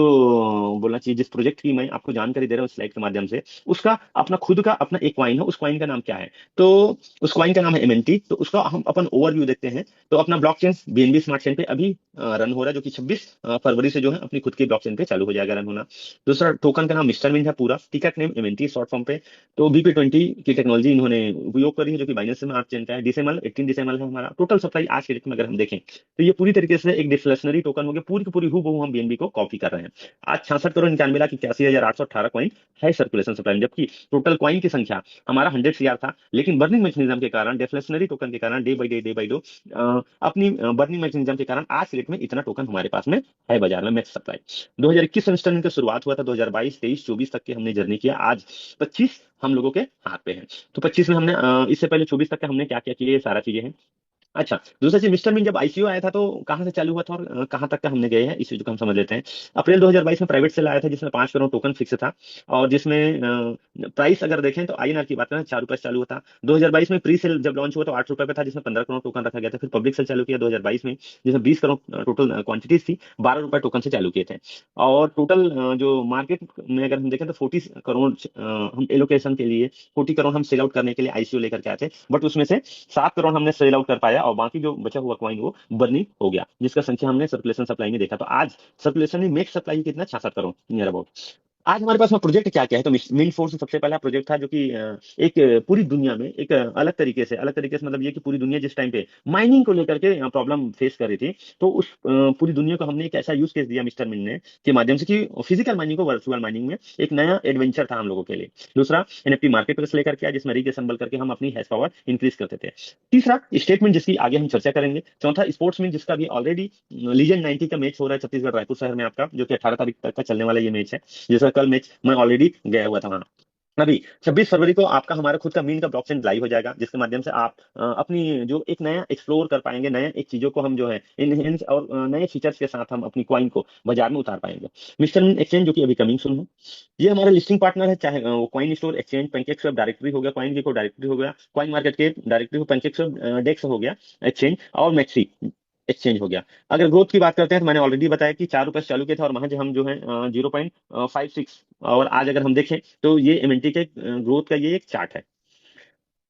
बोलना चाहिए, जिस प्रोजेक्ट की मैं आपको जानकारी दे रहा हूँ स्लाइड के माध्यम से, उसका अपना खुद का अपना एक क्वाइन है। उस क्वाइन का नाम क्या है, तो उस क्वाइन का नाम है एमएनटी। तो उसका हम अपन ओवरव्यू देखते हैं। तो अपना ब्लॉकचेन बीएनबी स्मार्ट चेन पे अभी रन हो रहा है, जो कि 26 फरवरी से जो है अपनी खुद की ब्लॉकचेन पे चालू हो जाएगा रन होना। दूसरा टोकन का नाम मिस्टर मिंट है, पूरा ticket name MNT short form पे। तो बीपी20 की टेक्नोलॉजी इन्होंने उपयोग करी है, जो कि बाइनेंस स्मार्ट चेन का है। डिसेमल 18 दिसंबर है हमारा टोटल सप्लाई आज के डेट में अगर हम देखें तो ये पूरी तरीके से एक डिफ्लेशनरी टोकन हो गया, पूरी की पूरी हूबहू हम बीएनबी को कॉपी कर रहे हैं। आज 66 करोड़ 91 लाख 81 हजार 818 कॉइन है सर्कुलेशन सप्लाई में, जबकि टोटल कॉइन की संख्या हमारा 100 CR था, लेकिन बर्निंग मैकेनिज्म के कारण, डेफ्लेशनरी टोकन के कारण, डे बाई डे अपनी बर्निंग मैकेनिज्म के कारण आज के डेट में इतना टोकन हमारे पास में है बाजार में मैक्स सप्लाई। 2021 सेमेस्टर में शुरुआत हुआ था, 2022 23 24 तक के हमने जर्नी किया, आज 25 हम लोगों के हाथ पे है। तो 25 में हमने इससे पहले 24 तक का हमने क्या क्या किया, ये सारा चीजें हैं। अच्छा, दूसरा चीज, मिस्टर मिन जब आईसीओ आया था तो कहाँ से चालू हुआ था और कहाँ तक का हमने गए हैं, इस चीज को हम समझ लेते हैं। अप्रैल 2022 में प्राइवेट सेल आया था, जिसमें 5 करोड़ टोकन फिक्स था, और जिसमें प्राइस अगर देखें तो आईएनआर की बात करें 4 रुपए से चालू हुआ था। 2022 में प्री सेल जब लॉन्च हुआ तो 8 रुपए पे था, जिसमें 15 करोड़ टोकन रखा गया था। फिर पब्लिक सेल चालू किया 2022 में, जिसमें 20 करोड़ टोटल क्वांटिटीज थी, 12 रुपए टोकन से चालू किए थे। और टोटल जो मार्केट में अगर हम देखें तो 40 करोड़ हम एलोकेशन के लिए, 40 करोड़ हम सेल आउट करने के लिए आईसीओ लेकर के आए थे, बट उसमें से 7 करोड़ हमने सेल आउट कर पाया, और बाकी जो बचा हुआ कॉइन वो बर्निंग हो गया, जिसका संख्या हमने सर्कुलेशन सप्लाई में देखा। तो आज सर्कुलेशन में मेक सप्लाई कितना, 66 करोड़ नियर अबाउट। आज हमारे पास में प्रोजेक्ट क्या क्या है, तो मिंट फोर्स सबसे पहला प्रोजेक्ट था जो कि एक पूरी दुनिया में एक अलग तरीके से मतलब ये कि पूरी दुनिया जिस टाइम पे माइनिंग को लेकर के प्रॉब्लम फेस कर रही थी, तो उस पूरी दुनिया को हमने एक ऐसा यूज केस दिया मिस्टर मिन ने के माध्यम से कि फिजिकल माइनिंग को वर्चुअल माइनिंग में एक नया एडवेंचर था हम लोगों के लिए। दूसरा, एनएफटी मार्केट प्लेस लेकर के आया जिसमें रीग असेंबल करके हम अपनी हैश पावर इंक्रीज करते थे। तीसरा, स्टेटमेंट जिसकी आगे हम चर्चा करेंगे। चौथा, स्पोर्ट्स में जिसका भी ऑलरेडी लीजेंड 90 का मैच हो रहा है छत्तीसगढ़ रायपुर शहर में आपका, जो कि 18 तारीख तक का चलने वाला ये मैच है, जिसका कल मैच मैं ऑलरेडी गया हुआ था वहां। अभी 26 फरवरी को आपका हमारा खुद का मीन का ब्लॉकचेन लाइव हो जाएगा, जिसके माध्यम से आप अपनी जो एक नया एक्सप्लोर कर पाएंगे, नया एक चीजों को हम जो है इनहेंस और नए फीचर्स के साथ हम अपनी कॉइन को बाजार में उतार पाएंगे। मिस्टर मीन एक्सचेंज जो कि अभी कमिंग सुन है, ये हमारा लिस्टिंग पार्टनर है, चाहे वो Coin Store exchange Pancake Swap directory हो गया, कॉइन गेको डायरेक्टरी हो गया, कॉइन मार्केट के डायरेक्टरी हो, पैनकेक स्वेप डेक्स हो गया एक्सचेंज, और मैक्सी एक्सचेंज हो गया। अगर ग्रोथ की बात करते हैं तो मैंने ऑलरेडी बताया कि 4 रुपए से चालू किए थे और महज हम जो है 0.56, और आज अगर हम देखें तो ये एमएनटी के ग्रोथ का ये एक चार्ट है।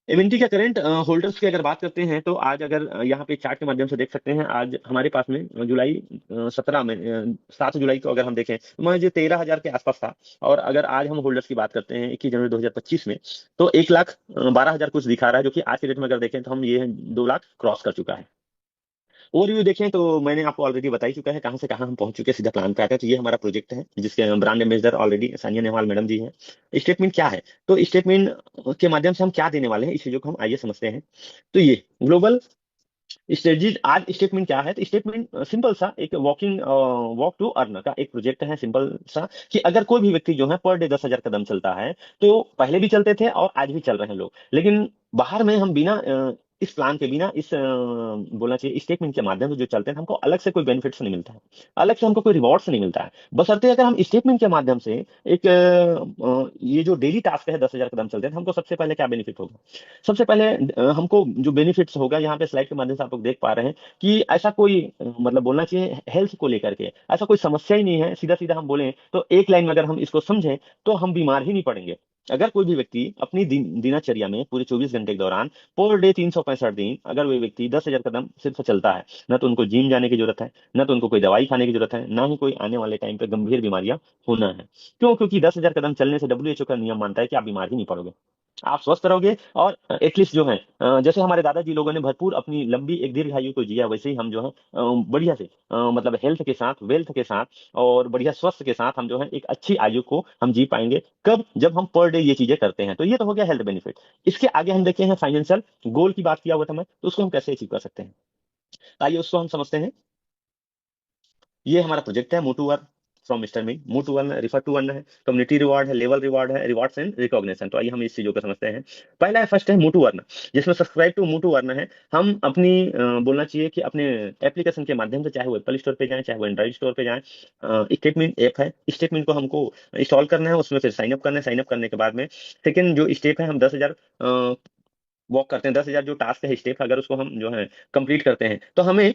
एमएनटी के करंट होल्डर्स की अगर बात करते हैं तो आज अगर यहाँ पे चार्ट के माध्यम से देख सकते हैं, आज हमारे पास में जुलाई 17 में 7 जुलाई को अगर हम देखें तो मुझे 13,000 के आसपास था। और अगर आज हम होल्डर्स की बात करते हैं 21 जनवरी 2025 में, तो 1,12,000 कुछ दिखा रहा है, जो कि आज के डेट में अगर देखें तो हम ये 2 लाख क्रॉस कर चुका है। ओवरव्यू देखें तो मैंने आपको ऑलरेडी बता ही चुका है कहाँ से कहाँ हम पहुंच चुके हैं, सीधा प्लान पे आते हैं। तो ये हमारा प्रोजेक्ट है जिसके brand ambassador already Saina Nehwal madam ji हैं। स्टेटमेंट क्या है, तो स्टेटमेंट के माध्यम से हम क्या देने वाले हैं इस चीजों को हम आइए समझते हैं। तो ये ग्लोबल स्ट्रेटजी आज स्टेटमेंट क्या है, तो स्टेटमेंट सिंपल सा एक वॉक टू अर्न का एक प्रोजेक्ट है, सिंपल सा कि अगर कोई भी व्यक्ति जो है पर डे 10,000 कदम चलता है, तो पहले भी चलते थे और आज भी चल रहे हैं लोग, लेकिन बाहर में हम बिना इस प्लान के, बिना इस बोलना चाहिए स्टेटमेंट के माध्यम से जो चलते हैं, हमको अलग से कोई बेनिफिट्स नहीं मिलता है, अलग से हमको कोई रिवॉर्ड्स नहीं मिलता है। बशर्ते अगर हम स्टेटमेंट के माध्यम से एक ये जो डेली टास्क है 10,000 कदम चलते हैं, तो हमको सबसे पहले क्या बेनिफिट होगा। सबसे पहले हमको जो बेनिफिट्स होगा, यहाँ पे स्लाइड के माध्यम से आप लोग देख पा रहे हैं कि ऐसा कोई मतलब बोलना चाहिए हेल्थ को लेकर के ऐसा कोई समस्या ही नहीं है। सीधा सीधा हम बोलें तो एक लाइन में अगर हम इसको समझें तो हम बीमार ही नहीं पड़ेंगे। अगर कोई भी व्यक्ति अपनी दिनचर्या में पूरे 24 घंटे के दौरान पर डे 365 दिन अगर वो व्यक्ति 10,000 कदम सिर्फ चलता है, ना तो उनको जिम जाने की जरूरत है, ना तो उनको कोई दवाई खाने की जरूरत है, ना ही कोई आने वाले टाइम पे गंभीर बीमारियां होना है। क्यों? क्योंकि 10,000 कदम चलने से डब्ल्यूएचओ का नियम मानता है कि आप बीमार ही नहीं पड़ोगे, आप स्वस्थ रहोगे। और एटलीस्ट जो है जैसे हमारे दादाजी लोगों ने भरपूर अपनी लंबी एक दीर्घ आयु को जिया, वैसे ही हम जो है बढ़िया से मतलब हेल्थ के साथ, वेल्थ के साथ और बढ़िया स्वस्थ के साथ हम जो है एक अच्छी आयु को हम जी पाएंगे। कब? जब हम पर डे ये चीजें करते हैं। तो ये तो हो गया हेल्थ बेनिफिट। इसके आगे हम देखते हैं फाइनेंशियल गोल की बात किया हुआ था मैं, तो उसको हम कैसे अचीव कर सकते हैं। आइए उसको हम समझते हैं। ये हमारा प्रोजेक्ट है motto one from mister me. Motto one refer to one है, कम्युनिटी रिवार्ड है, लेवल रिवार्ड है, रिवार्ड्स एंड रिकॉग्निशन। तो आइए हम इस चीजों को समझते हैं। पहला है, फर्स्ट है मोटू वन, जिसमें सब्सक्राइब टू मोटू वन है। हम अपनी बोलना चाहिए कि अपने एप्लीकेशन के माध्यम से, चाहे वो एप्पल स्टोर पे जाएं चाहे वो एंड्रॉइड स्टोर पे जाएं, स्टेटमेंट ऐप है, स्टेटमेंट को हमको इंस्टॉल करना है, उसमें फिर साइन अप करना है। साइन अप करने के बाद में सेकंड जो स्टेप है, हम 10,000 वॉक करते हैं, 10,000 जो टास्क है स्टेप, अगर उसको हम जो है कंप्लीट करते हैं तो हमें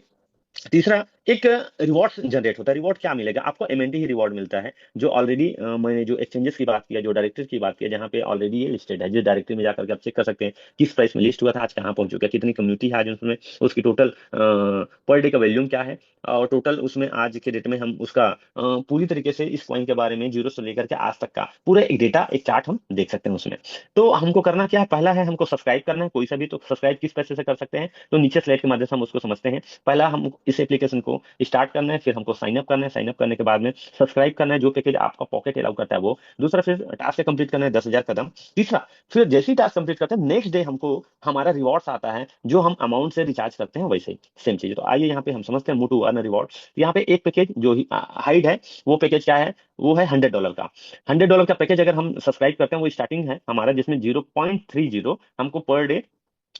तीसरा एक रिवॉर्ड जनरेट होता है। रिवॉर्ड क्या मिलेगा आपको? एमएनटी ही रिवॉर्ड मिलता है, जो ऑलरेडी मैंने जो एक्सचेंजेस की बात किया, जो डायरेक्टरी की बात किया, जहाँ पे ऑलरेडी ये लिस्टेड है, जिस डायरेक्टरी में जाकर के आप चेक कर सकते हैं किस प्राइस में लिस्ट हुआ था, आज कहाँ पहुंच चुका है, कितनी कम्युनिटी है आज उसमें, उसकी टोटल पर डे का वैल्यूम क्या है, और टोटल उसमें आज के डेट में हम उसका पूरी तरीके से इस पॉइंट के बारे में जीरो से लेकर के आज तक का पूरा एक डेटा, एक चार्ट हम देख सकते हैं उसमें। तो हमको करना क्या है? पहला है हमको सब्सक्राइब करना है, कोई सा भी। तो सब्सक्राइब किस पैसे से कर सकते हैं, तो नीचे स्लाइड के माध्यम से हम उसको समझते हैं। पहला हम इस एप्लीकेशन को स्टार्ट करना है, फिर हमको साइन अप करना है, साइन अप करने के बाद में सब्सक्राइब करना है, जो पैकेज आपका पॉकेट अलाउ करता है वो। दूसरा, फिर टास्क कंप्लीट करना है 10,000 कदम। तीसरा, फिर जैसे ही टास्क कंप्लीट करते हैं नेक्स्ट डे हमको हमारा रिवॉर्ड्स आता है, जो हम अमाउंट से रिचार्ज करते हैं, वैसे ही सेम चीज। तो आइए यहाँ पे हम समझते हैं मोटू अर्न रिवॉर्ड। यहाँ पे एक पैकेज जो हाइड है, वो पैकेज क्या है? वो है $100 का। $100 का पैकेज अगर हम सब्सक्राइब करते हैं, वो स्टार्टिंग है हमारा, जिसमें 0.30 हमको पर डे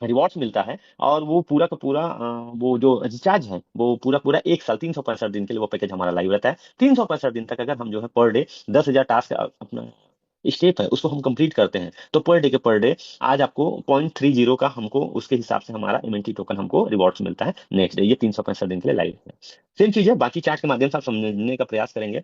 रिवॉर्ड्स मिलता है। और वो पूरा का पूरा वो जो रिचार्ज है, वो पूरा पूरा 1 साल 365 दिन के लिए वो पैकेज हमारा लाइव रहता है। 365 दिन तक अगर हम जो है पर डे 10,000 टास्क अपना स्टेप है उसको हम कंप्लीट करते हैं, तो पर डे के पर डे आज आपको 0.30 का हमको उसके हिसाब से हमारा इमेंटी टोकन हमको रिवॉर्ड्स मिलता है नेक्स्ट डे। ये 365 दिन के लिए लाइव है। सेम चीज है, बाकी चार्ट के माध्यम से आप समझने का प्रयास करेंगे।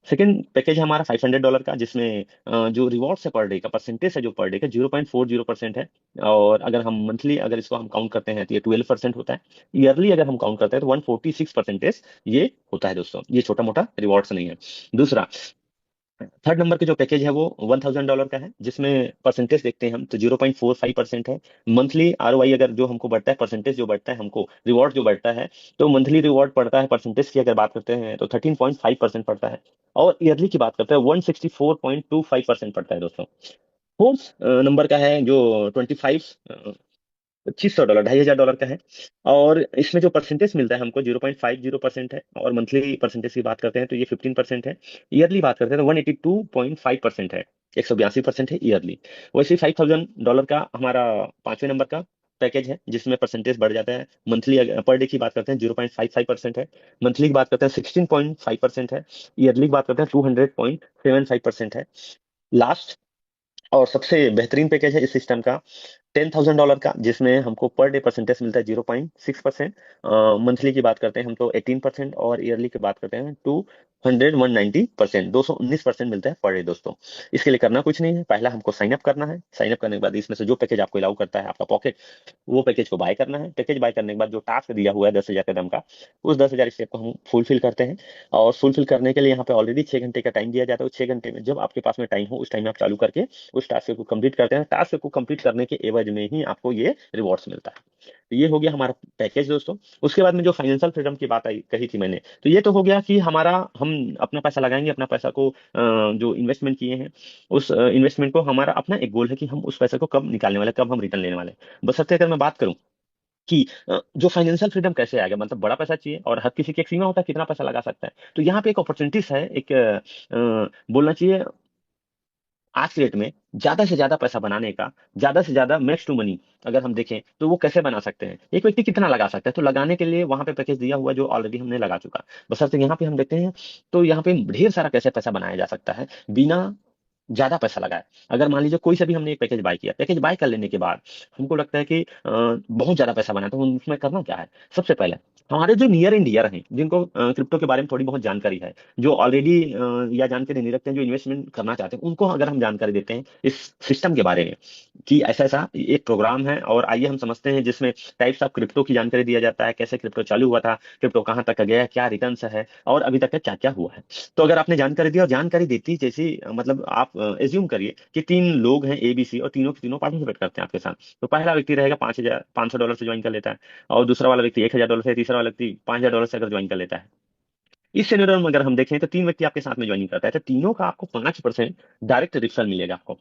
सेकंड पैकेज है हमारा $500 का, जिसमें जो रिवॉर्ड्स है पर डे का परसेंटेज है, जो पर डे का 0.40% है। और अगर हम मंथली अगर इसको हम काउंट करते हैं तो ये 12% होता है। ईयरली अगर हम काउंट करते हैं तो 146% ये होता है दोस्तों। ये छोटा मोटा रिवॉर्ड्स नहीं है। दूसरा, थर्ड नंबर के जो पैकेज है वो $1,000 का है, जिसमें परसेंटेज देखते हैं हम तो 0.45% है। मंथली आरओआई अगर जो हमको बढ़ता है, परसेंटेज जो बढ़ता है हमको, रिवॉर्ड जो बढ़ता है, तो मंथली रिवॉर्ड पड़ता है परसेंटेज की अगर बात करते हैं तो 13.5% पड़ता है। और ईयरली की बात करते हैं 164.25% पड़ता है दोस्तों। फोर्थ नंबर का है जो 2500 डॉलर, $2,500 का है। और इसमें जो परसेंटेज मिलता है हमको 0.50% है, और मंथली परसेंटेज की बात करते हैं तो ये 15% है। ईयरली बात करते हैं तो 182.5% है, 182% है ईयरली। वैसे ही $5,000 का हमारा पांचवें नंबर का पैकेज है, जिसमें परसेंटेज बढ़ जाता है। मंथली पर डे की बात करते हैं 0.55% है, मंथली की बात करते हैं 16.5% है, ईयरली की बात करते हैं 200.75% है। लास्ट और सबसे बेहतरीन पैकेज है इस सिस्टम का $10,000 का, जिसमें हमको पर डे परसेंटेज मिलता है 0.6%। मंथली की बात करते हैं हम तो 18%, और ईयरली की बात करते हैं 200 190%, 219% मिलता है पर डे दोस्तों। इसके लिए करना कुछ नहीं है, पहला हमको साइन अप करना है। साइन अप करने के बाद इसमें से जो पैकेज आपको अलाउ करता है आपका पॉकेट, वो पैकेज को बाय करना है। पैकेज बाय करने के बाद जो टास्क दिया हुआ है 10,000 कदम का, उस 10,000 स्टेप को हम फुलफिल करते हैं। और फुलफिल करने के लिए यहाँ पे ऑलरेडी 6 घंटे का टाइम दिया जाता है। 6 घंटे में जब आपके पास में टाइम हो, उस टाइम में आप चालू करके उस टास्क को कंप्लीट करते हैं। टास्क को कंप्लीट करने के एवज में ही आपको ये रिवॉर्ड्स मिलता है। तो ये हो गया हमारा पैकेज दोस्तों। उसके बाद में जो फाइनेंशियल फ्रीडम की बात आई कही थी मैंने, तो ये तो हो गया कि हमारा, हम अपना पैसा लगाएंगे, अपना पैसा को जो इन्वेस्टमेंट किए हैं, उस इन्वेस्टमेंट को, हमारा अपना एक गोल है कि हम उस पैसे को कब निकालने वाले, कब हम रिटर्न लेने वाले हैं। बशर्ते अगर मैं बात करूं कि जो फाइनेंशियल फ्रीडम कैसे आएगा, मतलब बड़ा पैसा चाहिए और हर किसी की एक सीमा होता है कितना पैसा लगा सकता है। तो यहाँ पे एक अपॉर्चुनिटीज है, एक बोलना चाहिए आज के डेट में ज्यादा से ज्यादा पैसा बनाने का, ज्यादा से ज्यादा मैक्स टू मनी अगर हम देखें तो वो कैसे बना सकते हैं, एक व्यक्ति कितना लगा सकता है। तो लगाने के लिए वहां पे पैकेज दिया हुआ है जो ऑलरेडी हमने लगा चुका। बशर्ते यहाँ पे हम देखते हैं तो यहाँ पे ढेर सारा कैसे पैसा बनाया जा सकता है बिना ज्यादा पैसा लगाए। अगर मान लीजिए कोई से भी हमने एक पैकेज बाय किया, पैकेज बाय कर लेने के बाद हमको लगता है कि बहुत ज्यादा पैसा बना है, तो उसमें करना क्या है। सबसे पहले हमारे जो नियर एंड डियर हैं, जिनको क्रिप्टो के बारे में थोड़ी बहुत जानकारी है, जो ऑलरेडी या जानकारी नहीं रखते हैं, जो इन्वेस्टमेंट करना चाहते हैं, उनको अगर हम जानकारी देते हैं इस सिस्टम के बारे में कि ऐसा ऐसा एक प्रोग्राम है, और आइए हम समझते हैं जिसमें टाइप्स ऑफ क्रिप्टो की जानकारी दिया जाता है, कैसे क्रिप्टो चालू हुआ था, क्रिप्टो कहाँ तक गया, क्या रिटर्न्स है, और अभी तक का क्या क्या हुआ है। तो अगर आपने जानकारी दी और जानकारी देती जैसी मतलब आप एज्यूम करिए कि तीन लोग हैं ABC, और तीनों के तीनों पार्टिसिपेट करते हैं आपके साथ। तो पहला व्यक्ति रहेगा 5,500 डॉलर से ज्वाइन कर लेता है, और दूसरा वाला व्यक्ति $1,000 से, तीसरा वाला व्यक्ति $5,000 से अगर ज्वाइन कर लेता है। इस सिनेरियो में अगर हम देखें तो तीन व्यक्ति आपके साथ में ज्वाइनिंग करता है, तो तीनों का आपको 5% डायरेक्ट रेफरल मिलेगा आपको।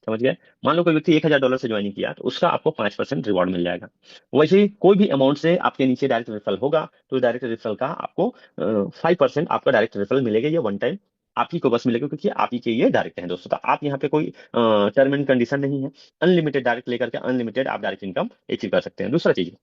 समझ गए। मान लो कोई व्यक्ति $1,000 से ज्वाइनिंग किया तो उसका आपको 5% रिवॉर्ड मिल जाएगा। वैसे ही कोई भी अमाउंट से आपके नीचे डायरेक्ट रेफरल होगा तो डायरेक्ट रेफरल का आपको 5% आपका डायरेक्ट रेफरल मिलेगा। ये वन टाइम आप ही को बस मिलेगा, क्योंकि आप ही के ये डायरेक्ट हैं दोस्तों। तो आप यहाँ पे कोई टर्म एंड कंडीशन नहीं है, अनलिमिटेड डायरेक्ट लेकर के अनलिमिटेड आप डायरेक्ट इनकम अचीव कर सकते हैं। दूसरा चीज,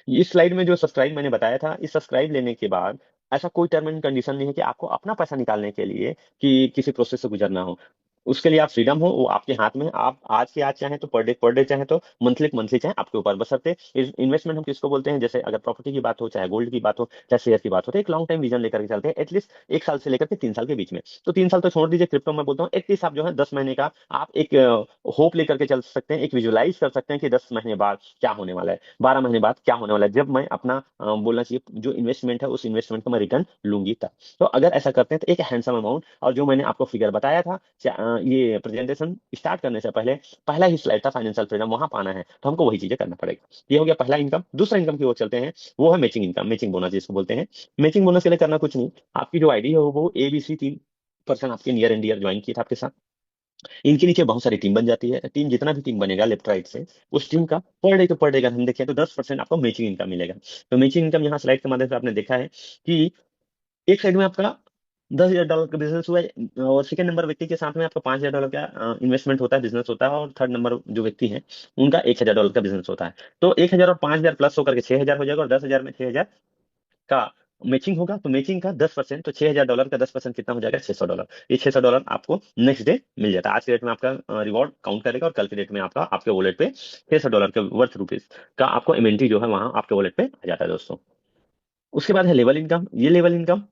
इस स्लाइड में जो सब्सक्राइब मैंने बताया था, इस सब्सक्राइब लेने के बाद ऐसा कोई टर्म एंड कंडीशन नहीं है कि आपको अपना पैसा निकालने के लिए कि किसी प्रोसेस से गुजरना हो। उसके लिए आप फ्रीडम हो, वो आपके हाथ में है। आप आज के आज चाहें तो पर डे चाहें तो मंथली मंथली चाहें, आपके ऊपर। बशर्ते इन्वेस्टमेंट हम किसको बोलते हैं, जैसे अगर प्रॉपर्टी की बात हो, चाहे गोल्ड की बात हो, चाहे शेयर की बात हो, तो एक लॉन्ग टाइम विजन लेकर के चलते हैं, एटलीस्ट 1 साल से लेकर के 3 साल के बीच में। तो 3 साल तो छोड़ दीजिए, क्रिप्टो में बोलता हूँ एटलीस्ट आप जो है 10 महीने का आप एक होप लेकर के चल सकते हैं, एक विजुलाइज कर सकते हैं कि 10 महीने बाद क्या होने वाला है, 12 महीने बाद क्या होने वाला है, जब मैं अपना बोलना चाहिए जो इन्वेस्टमेंट है उस इन्वेस्टमेंट को मैं रिटर्न लूंगी तब। तो अगर ऐसा करते हैं तो एक हैंडसम अमाउंट, और जो मैंने आपको फिगर बताया था ये प्रेजेंटेशन स्टार्ट करने से पहले पहला ही स्लाइड था, फाइनेंशियल फ्रीडम, वहां पाना है तो हमको वही चीजें करना पड़ेगा। ये हो गया पहला इनकम। दूसरा इनकम की ओर चलते हैं, वो है मैचिंग इनकम, मैचिंग बोनस जिसको बोलते हैं। मैचिंग बोनस के लिए करना कुछ नहीं, आपकी जो आईडी है वो ABC 3% आपके नियर एंड डियर ज्वाइन किए थे आपके साथ, इनके नीचे बहुत सारी टीम बन जाती है। टीम जितना भी टीम बनेगा लेफ्ट राइट से, उस टीम का पर डे अगर हम देखें तो 10% आपको मैचिंग इनकम मिलेगा। तो मैचिंग इनकम यहाँ स्लाइड के माध्यम से आपने देखा है कि एक साइड में आपका $10,000 का बिजनेस हुआ है, और सेकंड नंबर व्यक्ति के साथ में आपका $5,000 का इन्वेस्टमेंट होता है, बिजनेस होता है, और थर्ड नंबर जो व्यक्ति है उनका $1,000 का बिजनेस होता है। तो 1,000 और 5,000 प्लस होकर के 6,000 हो जाएगा, और 10,000 में 6,000 का मैचिंग होगा। तो मैचिंग का 10%, तो $6,000 का 10% कितना हो जाएगा, $600। ये $600 आपको नेक्स्ट डे मिल जाता है। आज के डेट में आपका रिवॉर्ड काउंट करेगा, और कल के डेट में आपका आपके वॉलेट पे $600 के वर्थ रुपीज का आपको इन्वेंट्री जो है वहां आपके वॉलेट पे आ जाता है दोस्तों। उसके बाद है लेवल इनकम। ये level income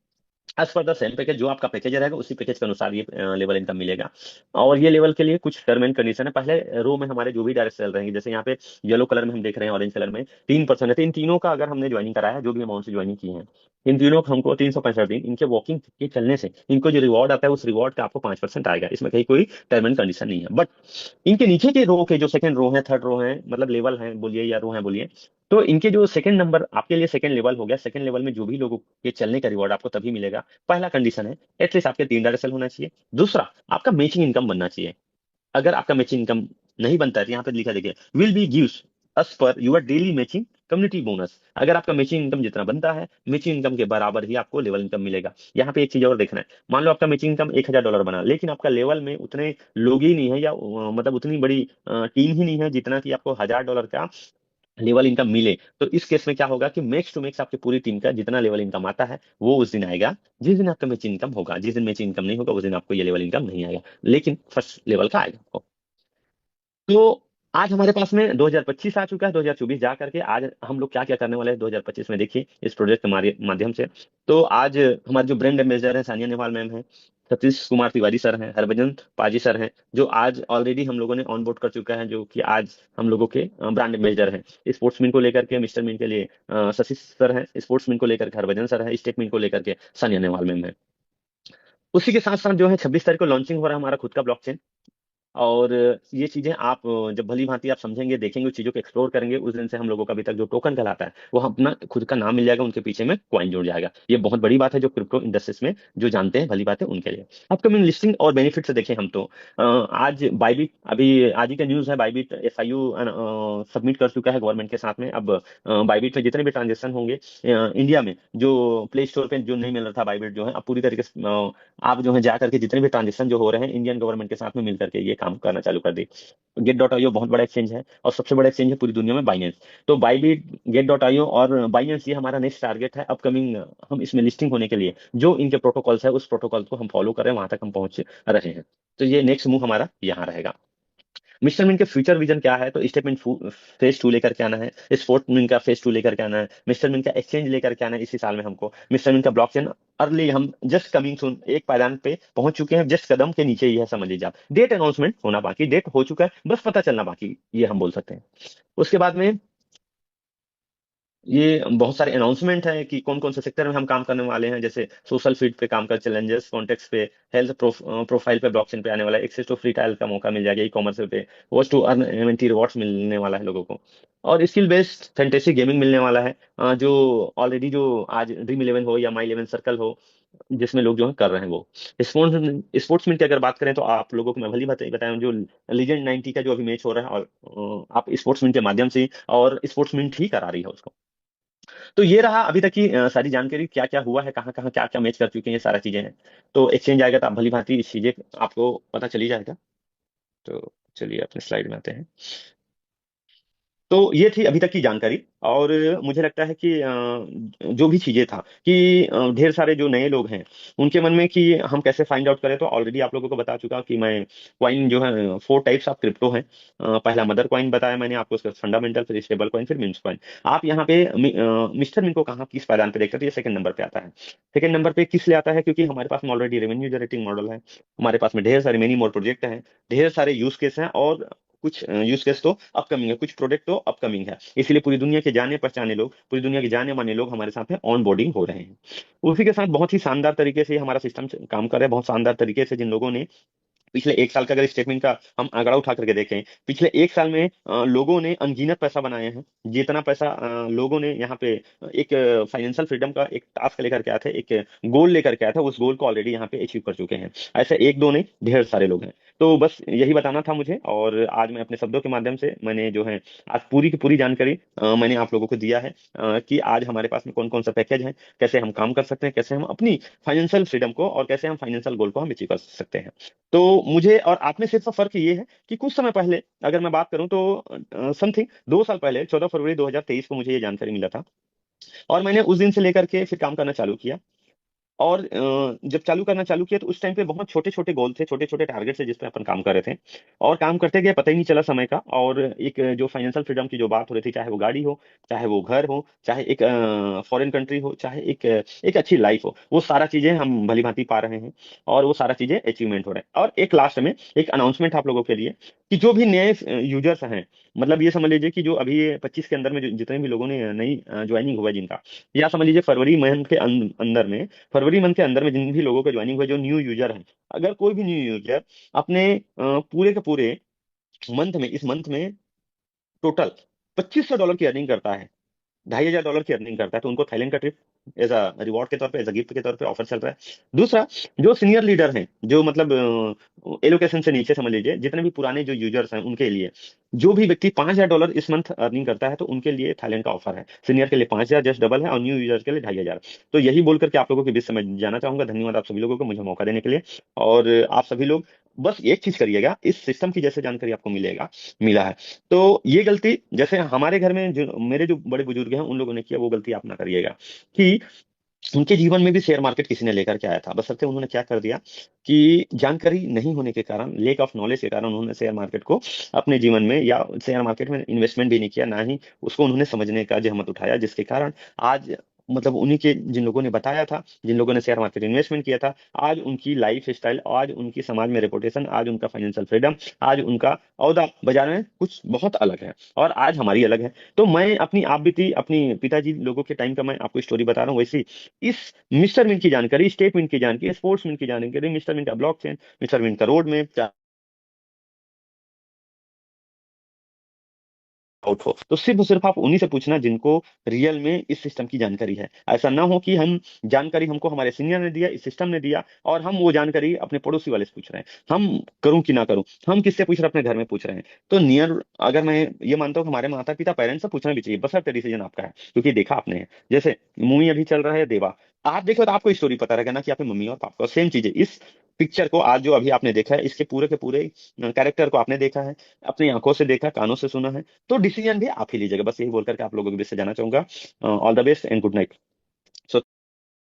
as per the same package, जो आपका पैकेज रहेगा उसी पैकेज के अनुसार ये लेवल इनकम मिलेगा। और ये लेवल के लिए कुछ टर्म एंड कंडीशन है। पहले रो में हमारे जो भी डायरेक्ट सेल रहेंगे, जैसे यहाँ पे येलो कलर में हम देख रहे हैं, ऑरेंज कलर में 3% है, तो इन तीनों का अगर हमने ज्वाइनिंग कराया है, जो भी अमाउंट से ज्वाइनिंग की है, इन तीनों को हमको 365 दिन इनके वॉकिंग के चलने से इनको जो रिवॉर्ड आता है, उस रिवॉर्ड का आपको 5% आएगा। इसमें कहीं कोई टर्म एंड कंडीशन नहीं है। बट इनके नीचे के रो के जो सेकंड रो है, थर्ड रो है, मतलब लेवल है बोलिए या रो है बोलिए, तो इनके जो सेकंड नंबर आपके लिए सेकंड लेवल हो गया, सेकंड लेवल में जो भी लोगों के चलने का रिवॉर्ड आपको तभी मिलेगा। पहला कंडीशन है एटलीस्ट आपके 3 डायरेक्ट सेल होना चाहिए। दूसरा, आपका मैचिंग इनकम बनना चाहिए। अगर आपका मैचिंग इनकम नहीं बनता है तो यहाँ पे लिखा देखिए, will be gives us per your daily matching community bonus. अगर आपका मैचिंग इनकम जितना बनता है, मैचिंग इनकम के बराबर ही आपको लेवल इनकम मिलेगा। यहाँ पे एक चीज और देखना है, मान लो आपका मैचिंग इनकम $1,000 बना, लेकिन आपका लेवल में उतने लोग ही नहीं है, या मतलब उतनी बड़ी टीम ही नहीं है जितना कि आपको $1,000 का लेवल इनकम मिले। तो इस केस में क्या होगा कि मैक्स टू मैक्स आपकी पूरी टीम का जितना लेवल इनकम आता है वो उस दिन आएगा जिस दिन आपका मैच इनकम होगा। जिस दिन मैच इनकम नहीं होगा उस दिन आपको ये लेवल इनकम नहीं आएगा, लेकिन फर्स्ट लेवल का आएगा आपको। तो आज हमारे पास में 2025 आ चुका है, 2024 जा करके आज हम लोग क्या क्या करने वाले हैं 2025 में, देखिए इस प्रोजेक्ट के माध्यम से। तो आज हमारे जो ब्रांड एम्बेसडर है सानिया नेहवाल मैम है, सतीश कुमार तिवारी सर हैं, हरभजन पाजी सर हैं, जो आज ऑलरेडी हम लोगों ने ऑन बोर्ड कर चुका है, जो कि आज हम लोगों के ब्रांड एम्बेसडर हैं। स्पोर्ट्समैन को लेकर के मिस्टर मीन के लिए शशि सर हैं, स्पोर्ट्समैन को लेकर के हरभजन सर है, स्टेटमैन को लेकर के सानिया नेहवाल मैम है। उसी के साथ साथ जो है 26 तारीख को लॉन्चिंग हो रहा है हमारा खुद का ब्लॉकचेन। और ये चीजें आप जब भली भांति आप समझेंगे, देखेंगे, उस चीजों को एक्सप्लोर करेंगे, उस दिन से हम लोगों का अभी तक जो टोकन कहलाता है वो अपना खुद का नाम मिल जाएगा, उनके पीछे में कॉइन जुड़ जाएगा। ये बहुत बड़ी बात है, जो क्रिप्टो इंडस्ट्रीज में जो जानते हैं भली बात है उनके लिए। अपकमिंग लिस्टिंग और बेनिफिट से देखें हम तो आज बाइबिट, अभी आज ही का न्यूज है, बाइबिट FIU सबमिट कर चुका है गवर्नमेंट के साथ में। अब बाइबिट में जितने भी ट्रांजेक्शन होंगे इंडिया में, जो प्ले स्टोर पे जो नहीं मिल रहा था, बाइबिट जो है अब पूरी तरीके से आप जो है जा करके जितने भी ट्रांजेक्शन जो हो रहे हैं इंडियन गवर्नमेंट के साथ में मिल करके ये काम करना चालू कर दी। Get.io बहुत बड़ा एक्सचेंज है और सबसे बड़ा एक्सचेंज है पूरी दुनिया में, बाइनेंस। तो बाइबिट, Get.io और बाइनेंस, ये हमारा नेक्स्ट टारगेट है अपकमिंग। हम इसमें लिस्टिंग होने के लिए जो इनके प्रोटोकॉल्स है उस प्रोटोकॉल को हम फॉलो कर रहे हैं, वहां तक हम पहुंच रहे हैं। तो ये नेक्स्ट मूव हमारा यहाँ रहेगा। मिस्टर मिन के फ्यूचर विजन क्या है, तो स्टेटमेंट फेज 2 लेकर के आना है, स्पोर्ट मिन का फेज 2 लेकर के आना है, मिस्टर मिन का एक्सचेंज लेकर के आना है इसी साल में हमको, मिस्टर मिन का ब्लॉकचेन अर्ली, हम जस्ट कमिंग सून एक पायदान पे पहुंच चुके हैं, जस्ट कदम के नीचे ही है समझ लीजिए आप। डेट अनाउंसमेंट होना बाकी, डेट हो चुका है, बस पता चलना बाकी, ये हम बोल सकते हैं। उसके बाद में ये बहुत सारे अनाउंसमेंट हैं कि कौन कौन से सेक्टर में हम काम करने वाले हैं, जैसे सोशल फीड पे काम कर, चैलेंजेस कॉन्टेक्स्ट पे, हेल्थ प्रोफाइल पे ब्लॉकचेन पे आने वाला है, एक्सेस टू फ्री ट्रायल का मौका मिल जाएगा, ई कॉमर्स पे watch to earn MNT rewards मिलने वाला है लोगों को, और स्किल बेस्ड फैंटेसी गेमिंग मिलने वाला है। जो ऑलरेडी जो आज Dream11 हो या माई 11 सर्कल हो, जिसमें लोग जो है कर रहे हैं वो। स्पोर्ट्समैन की अगर बात करें तो आप लोगों को मैं भली बताया, जो लीजेंड 90 का जो अभी मैच हो रहा है, और आप स्पोर्ट्समैन के माध्यम से और स्पोर्ट्समैन ही करा रही है उसको। तो ये रहा अभी तक की सारी जानकारी, क्या क्या हुआ है, कहाँ कहाँ क्या क्या मैच कर चुके हैं, ये सारा चीजें हैं। तो एक्सचेंज आएगा तो आप भली भांति इस चीजें आपको पता चली जाएगा। तो चलिए अपने स्लाइड में आते हैं। तो ये थी अभी तक की जानकारी। और मुझे लगता है कि जो भी चीजें था कि ढेर सारे जो नए लोग हैं उनके मन में कि हम कैसे फाइंड आउट करें, तो ऑलरेडी आप लोगों को बता चुका कि मैं क्वाइन जो है 4 टाइप्स ऑफ क्रिप्टो हैं। पहला मदर क्वाइन बताया मैंने आपको, उसका फंडामेंटल, फिर स्टेबल क्वाइन, फिर मीम्स क्वाइन। आप यहाँ पे मिस्टर मिन को कहाँ किस पायदान पे देखते हैं, तो ये सेकंड नंबर पे आता है। सेकंड नंबर पे किस लिए आता है, क्योंकि हमारे पास में ऑलरेडी रेवेन्यू जनरेटिंग मॉडल है, हमारे पास में ढेर सारे मेनी मोर प्रोजेक्ट हैं, ढेर सारे यूज केस हैं, और कुछ यूज केस तो अपकमिंग है, कुछ प्रोडक्ट तो अपकमिंग है। इसलिए पूरी दुनिया के जाने पहचाने लोग, पूरी दुनिया के जाने माने लोग हमारे साथ में ऑन बोर्डिंग हो रहे हैं। उसी के साथ बहुत ही शानदार तरीके से ये हमारा सिस्टम काम कर रहा है, बहुत शानदार तरीके से। जिन लोगों ने पिछले एक साल का अगर स्टेटमेंट का हम आंकड़ा उठा करके देखें, पिछले एक साल में लोगों ने अनगिनत पैसा बनाए हैं। जितना पैसा लोगों ने यहाँ पे एक फाइनेंशियल फ्रीडम का एक टास्क लेकर के आए थे, एक गोल लेकर के आया था, उस गोल को ऑलरेडी यहाँ पे अचीव कर चुके हैं। ऐसे एक दो नहीं, ढेर सारे लोग हैं। तो बस यही बताना था मुझे, और आज मैं अपने शब्दों के माध्यम से मैंने जो है आज पूरी की पूरी जानकारी मैंने आप लोगों को दिया है, कि आज हमारे पास में कौन कौन सा पैकेज है, कैसे हम काम कर सकते हैं, कैसे हम अपनी फाइनेंशियल फ्रीडम को और कैसे हम फाइनेंशियल गोल को हम अचीव कर सकते हैं। तो मुझे और आप में सिर्फ फर्क ये है कि कुछ समय पहले अगर मैं बात करूं तो समथिंग 2 साल पहले 14 फरवरी 2023 को मुझे ये जानकारी मिला था, और मैंने उस दिन से लेकर के फिर काम करना चालू किया। और जब चालू करना चालू किया तो उस टाइम पे बहुत छोटे छोटे गोल थे, छोटे छोटे टारगेट थे जिस पे अपन काम कर रहे थे। और काम करते गए, पता ही नहीं चला समय का। और एक जो फाइनेंशियल फ्रीडम की जो बात हो रही थी, चाहे वो गाड़ी हो, चाहे वो घर हो, चाहे एक फॉरेन कंट्री हो, चाहे एक अच्छी लाइफ हो, वो सारा चीजें हम भली भांति पा रहे हैं। और वो सारा चीजें अचीवमेंट हो रहा है। और एक लास्ट में एक अनाउंसमेंट आप लोगों के लिए, कि जो भी नए यूजर्स हैं, मतलब ये समझ लीजिए कि जो अभी ये 25 के अंदर में जितने भी लोगों ने नई ज्वाइनिंग हुआ है जिनका, या समझ लीजिए फरवरी मंथ के अंदर में, फरवरी मंथ के अंदर में जिन भी लोगों का ज्वाइनिंग हुआ, जो न्यू यूजर है, अगर कोई भी न्यू यूजर अपने पूरे के पूरे मंथ में, इस मंथ में टोटल $2500 की अर्निंग करता है, $2500 की अर्निंग करता है, तो उनको थाईलैंड का ट्रिप एज अ रिवॉर्ड के तौर पे, एज अ गिफ्ट के तौर पे ऑफर चल रहा है। दूसरा, जो सीनियर लीडर हैं, जो मतलब एलोकेशन से नीचे समझ लीजिए, जितने भी पुराने जो यूजर्स हैं उनके लिए, जो भी व्यक्ति $5000 इस मंथ अर्निंग करता है, तो उनके लिए थाईलैंड का ऑफर है। सीनियर के लिए 5000 जस्ट डबल है, और न्यू यूजर के लिए 2500। तो यही बोल करके आप लोगों के बीच से मैं जाना चाहूंगा। धन्यवाद आप सभी लोगों को मुझे मौका देने के लिए। और आप सभी लोग बस एक चीज करिएगा, इस सिस्टम की जैसे जानकारी आपको मिला है, तो ये गलती जैसे हमारे घर में जो मेरे जो बड़े बुजुर्ग हैं उन लोगों ने किया, वो गलती आप ना करिएगा। कि उनके जीवन में भी शेयर मार्केट किसी ने लेकर के आया था, बशर्ते उन्होंने क्या कर दिया कि जानकारी नहीं होने के कारण, लेक ऑफ नॉलेज के कारण, उन्होंने शेयर मार्केट को अपने जीवन में, या शेयर मार्केट में इन्वेस्टमेंट भी नहीं किया, ना ही उसको उन्होंने समझने का जहमत उठाया, जिसके कारण आज मतलब उन्हीं के, जिन लोगों ने बताया था, जिन लोगों ने शेयर मार्केट इन्वेस्टमेंट किया था, आज उनकी लाइफ स्टाइल, आज उनकी समाज में रेपुटेशन, आज उनका फाइनेंशियल फ्रीडम, आज उनका औहदा बाजार में कुछ बहुत अलग है, और आज हमारी अलग है। तो मैं अपनी आप बीती अपनी पिताजी लोगों के टाइम का मैं आपको स्टोरी बता रहा हूँ। वैसी इस मिस्टर मिंट की जानकारी, स्टेट मिंट की जानकारी, स्पोर्ट्स मिंट की जानकारी, मिस्टर मिंट का ब्लॉकचेन, मिस्टर मिंट का रोड मैप, आउट हो, तो सिर्फ और सिर्फ आप उन्हीं से पूछना जिनको रियल में इस सिस्टम की जानकारी है। ऐसा ना हो कि हम जानकारी, हमको हमारे सीनियर ने दिया, इस सिस्टम ने दिया, और हम वो जानकारी अपने पड़ोसी वाले से पूछ रहे हैं। हम करूं कि ना करूं, हम किससे पूछ रहे हैं, अपने घर में पूछ रहे हैं। तो नियर, अगर मैं ये मानता हूँ कि हमारे माता पिता, पेरेंट्स से पूछना भी चाहिए, बशर्ते डिसीजन आपका है, क्योंकि देखा आपने है। जैसे मूवी अभी चल रहा है देवा, आप देखो तो आपको स्टोरी पता रहेगा ना, कि आपके मम्मी और पापा को सेम चीज है। इस पिक्चर को आज जो अभी आपने देखा है, इसके पूरे के पूरे कैरेक्टर को आपने देखा है, अपनी आंखों से देखा, कानों से सुना है, तो डिसीजन भी आप ही लीजिएगा। बस यही बोल करके आप लोगों के बीच से जाना चाहूंगा। All the best and good night.